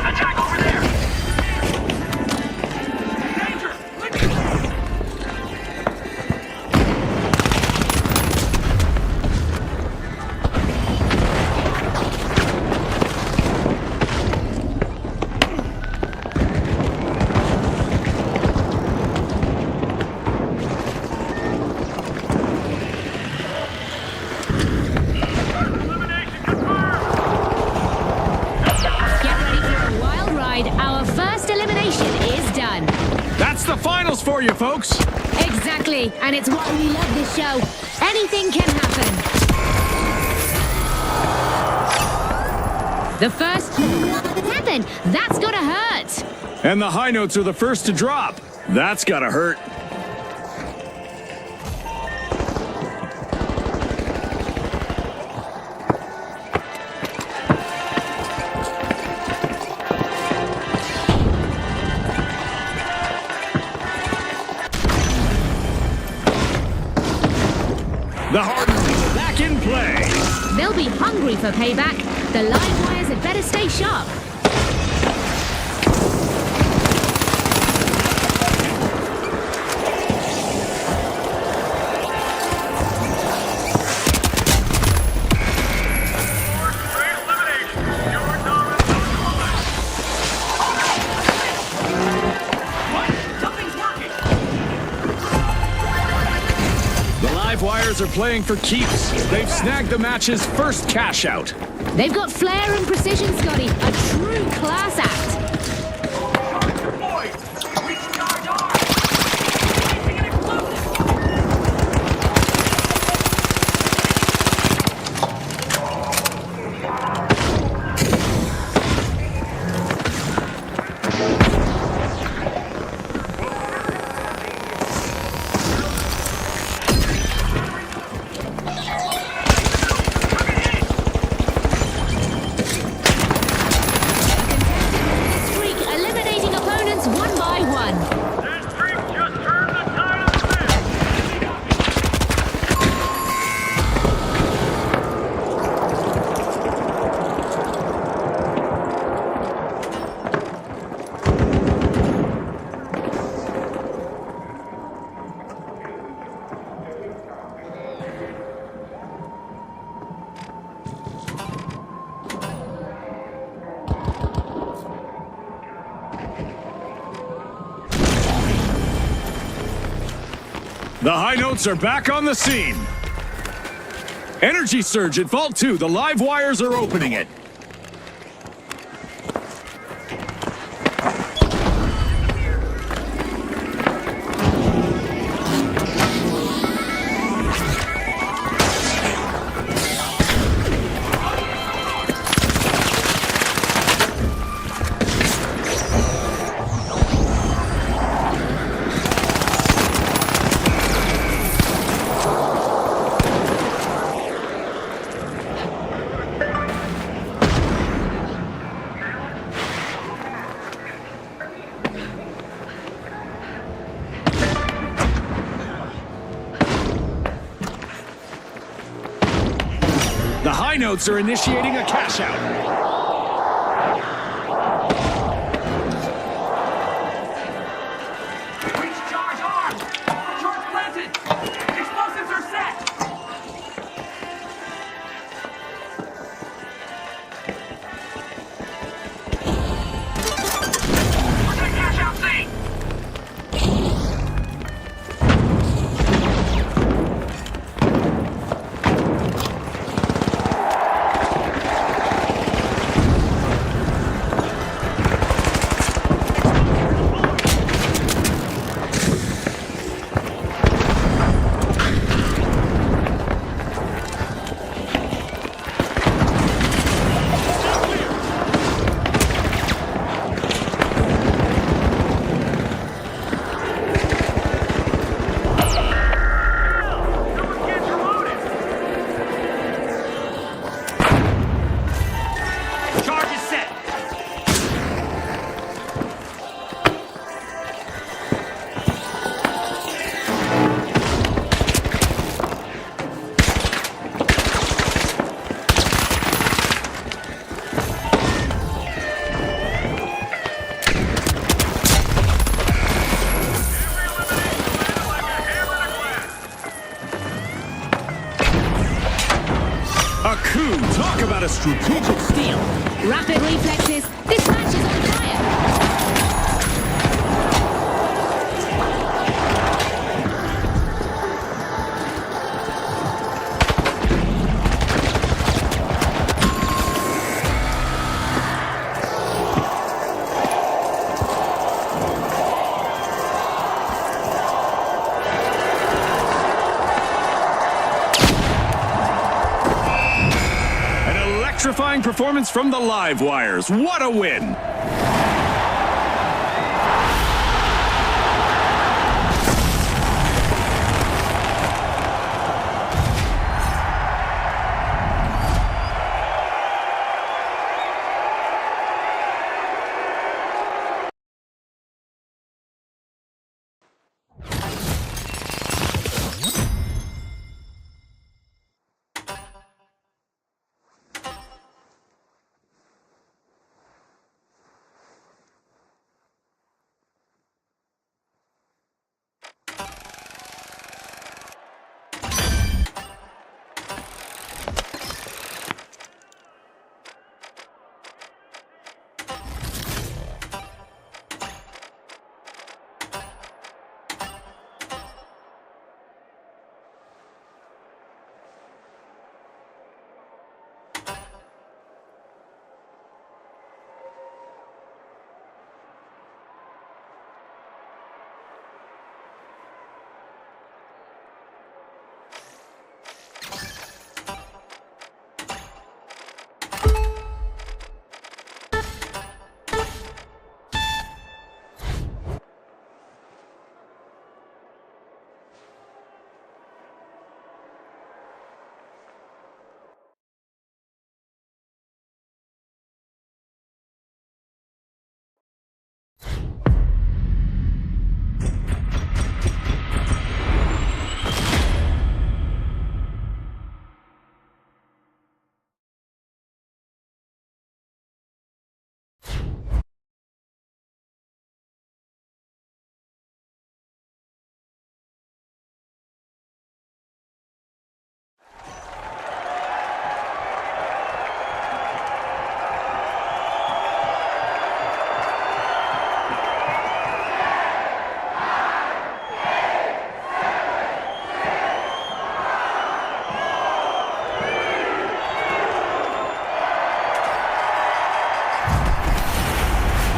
Attack over there! Danger! Elimination confirmed! Get ready for a wild ride. Our first elimination is done. That's the finals for you, folks. Exactly, and it's why we love this show. Anything can happen. The first happened. That's gotta hurt. And the High Notes are the first to drop. That's gotta hurt. The Hard Notes are back in play. They'll be hungry for payback. The live wires had better stay sharp. Great elimination! Your dominance on the left! What? Something's working! The live wires are playing for keeps. They've snagged the match's first cash out. They've got flair and precision, Scotty. A true class act. Boys! Reach charge arm! Placing an explosive! Streak eliminating opponents one by one. This streak just turned the tide of the The High Notes are back on the scene. Energy surge at Vault 2. The live wires are opening it. The High Notes are initiating a cash out. Reach charge arm! Charge planted! Explosives are set! A coup! Talk about a strategic steal! Rapid reflexes. This match is on fire. An electrifying performance from the Live Wires. What a win!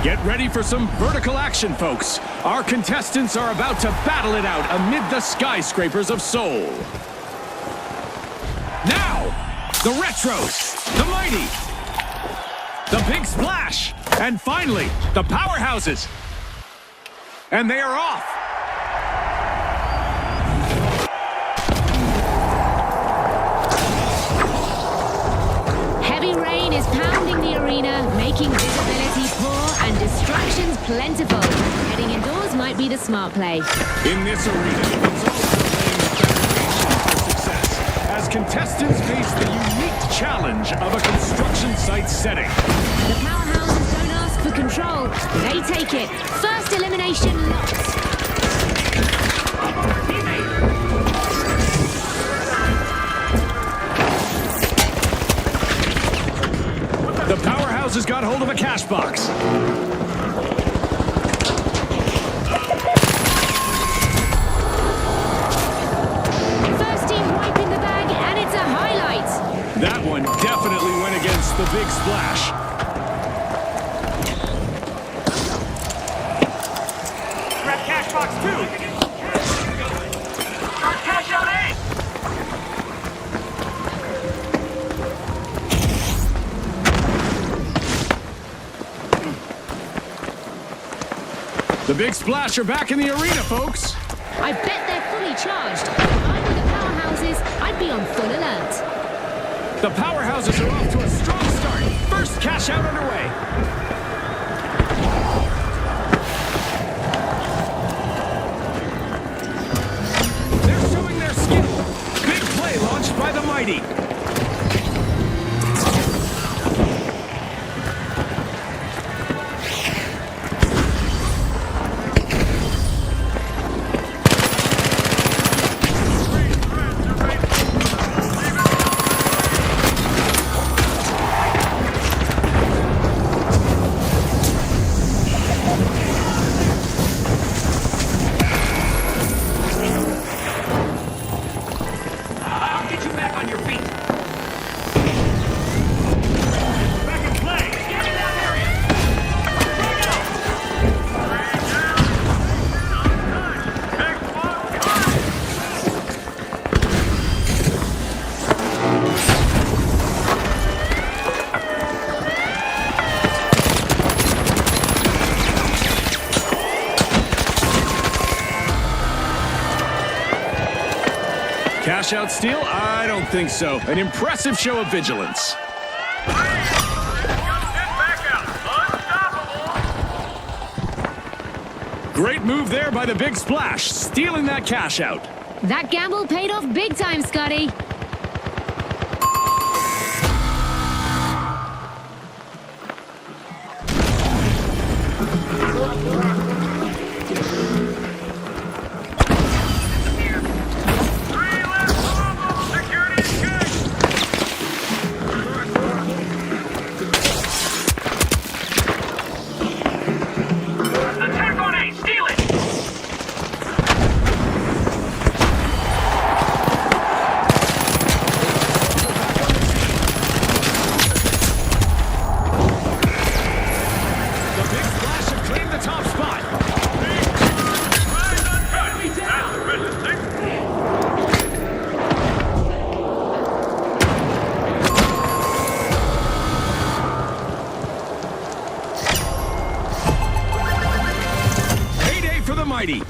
Get ready for some vertical action, folks. Our contestants are about to battle it out amid the skyscrapers of Seoul. Now, the Retros, the Mighty, the Big Splash, and finally, the Powerhouses. And they are off. Heavy rain is pounding the arena, making visibility poor and distractions plentiful. Heading indoors might be the smart play. In this arena, it's all about laying the foundation for success as contestants face the unique challenge of a construction site setting. The powerhouses don't ask for control, they take it. First elimination lost. The Powerhouse has got hold of a cash box. First team wiping the bag, and it's a highlight. That one definitely went against the Big Splash. Grab cash box 2. Start cash out A. The Big Splash are back in the arena, folks. I bet they're fully charged. If I were the powerhouses, I'd be on full alert. The Powerhouses are off to a strong start. First cash out underway. They're showing their skill. Big play launched by the Mighty. Cash out steal? I don't think so. An impressive show of vigilance. Great move there by the Big Splash, stealing that cash out. That gamble paid off big time, Scotty.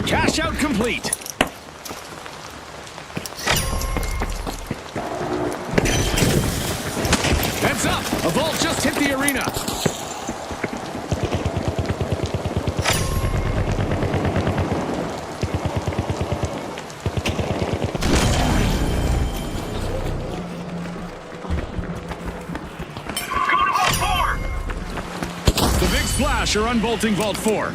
Cash out complete. Heads up! A vault just hit the arena. Go to Vault 4! The Big Splash are unbolting Vault 4.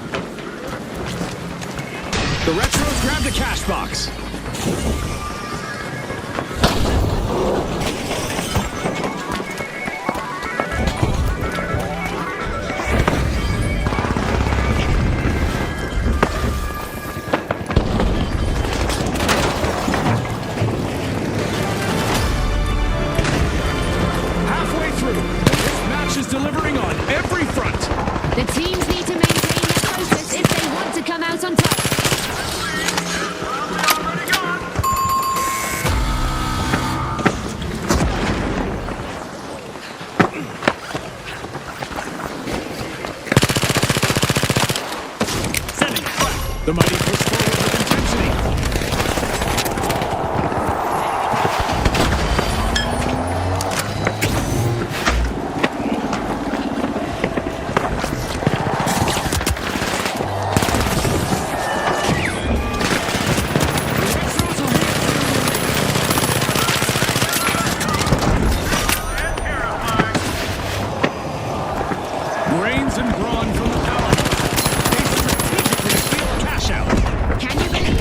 The Retros grabbed a cash box. Halfway through, and this match is delivering on every front. The teams need to maintain their focus if they want to come out on top. The mighty push forward with intensity. Brains and brawn from the power. They strategically steal a cash out. Can you believe it?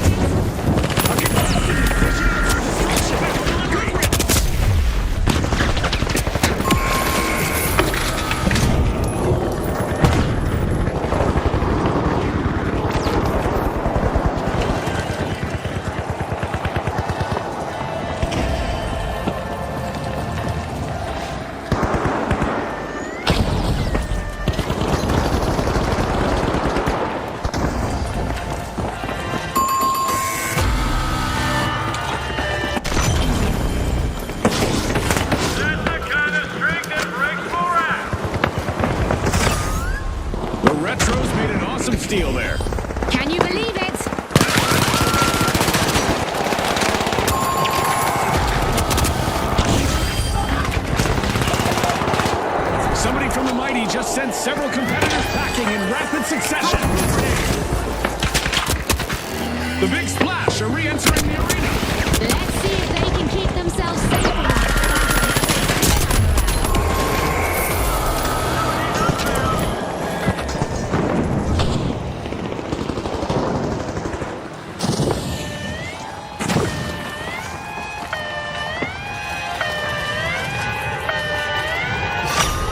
The Retros made an awesome steal there. Can you believe it? Somebody from the mighty just sent several competitors packing in rapid succession. The Big Splash are re-entering the arena. Let's see if they can keep themselves safe.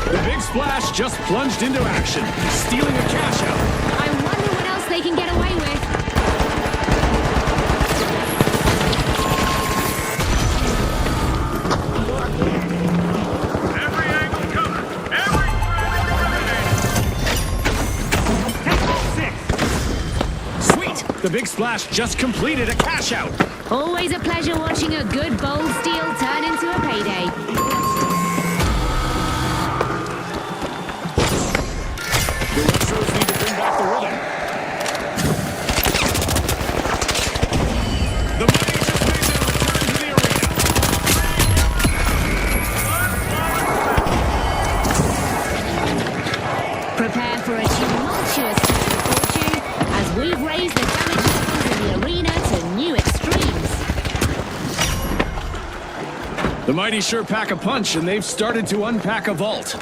The Big Splash just plunged into action, stealing a cash out. I wonder what else they can get away with. Every angle covered. Every threat eliminated. Sweet! The Big Splash just completed a cash out. Always a pleasure watching a good bold steal turn into a payday. The Retros need to bring back the rhythm. The mighty just made their return to the arena. The Mighty sure pack a punch, and they've started to unpack a vault.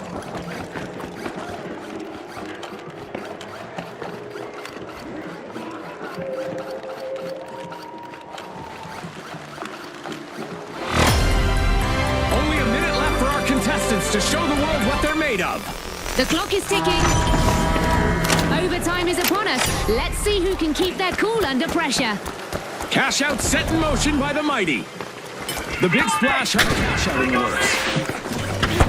Only a minute left for our contestants to show the world what they're made of. The clock is ticking. Overtime is upon us. Let's see who can keep their cool under pressure. Cash out set in motion by the Mighty. The Big Splash have a cash out in the works.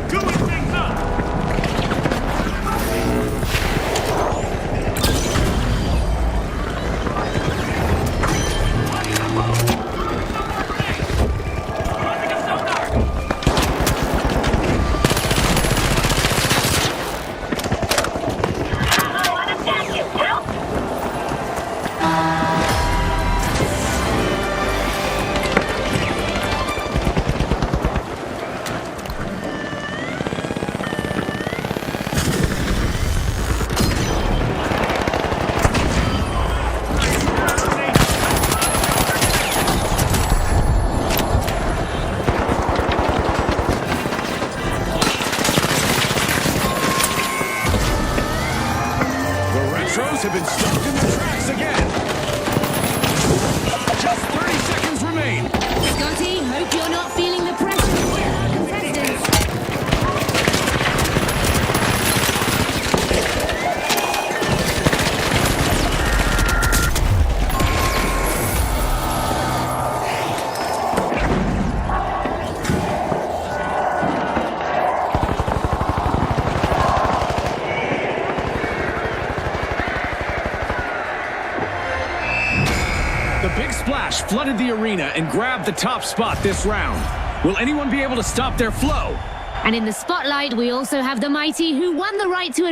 Doing things up. Retros have been stopped in their tracks again. Just 30 seconds remain. Scotty, hope you're not feeling the pressure of the other contestants. The Big Splash flooded the arena and grabbed the top spot this round. Will anyone be able to stop their flow? And in the spotlight, we also have the Mighty, who won the right to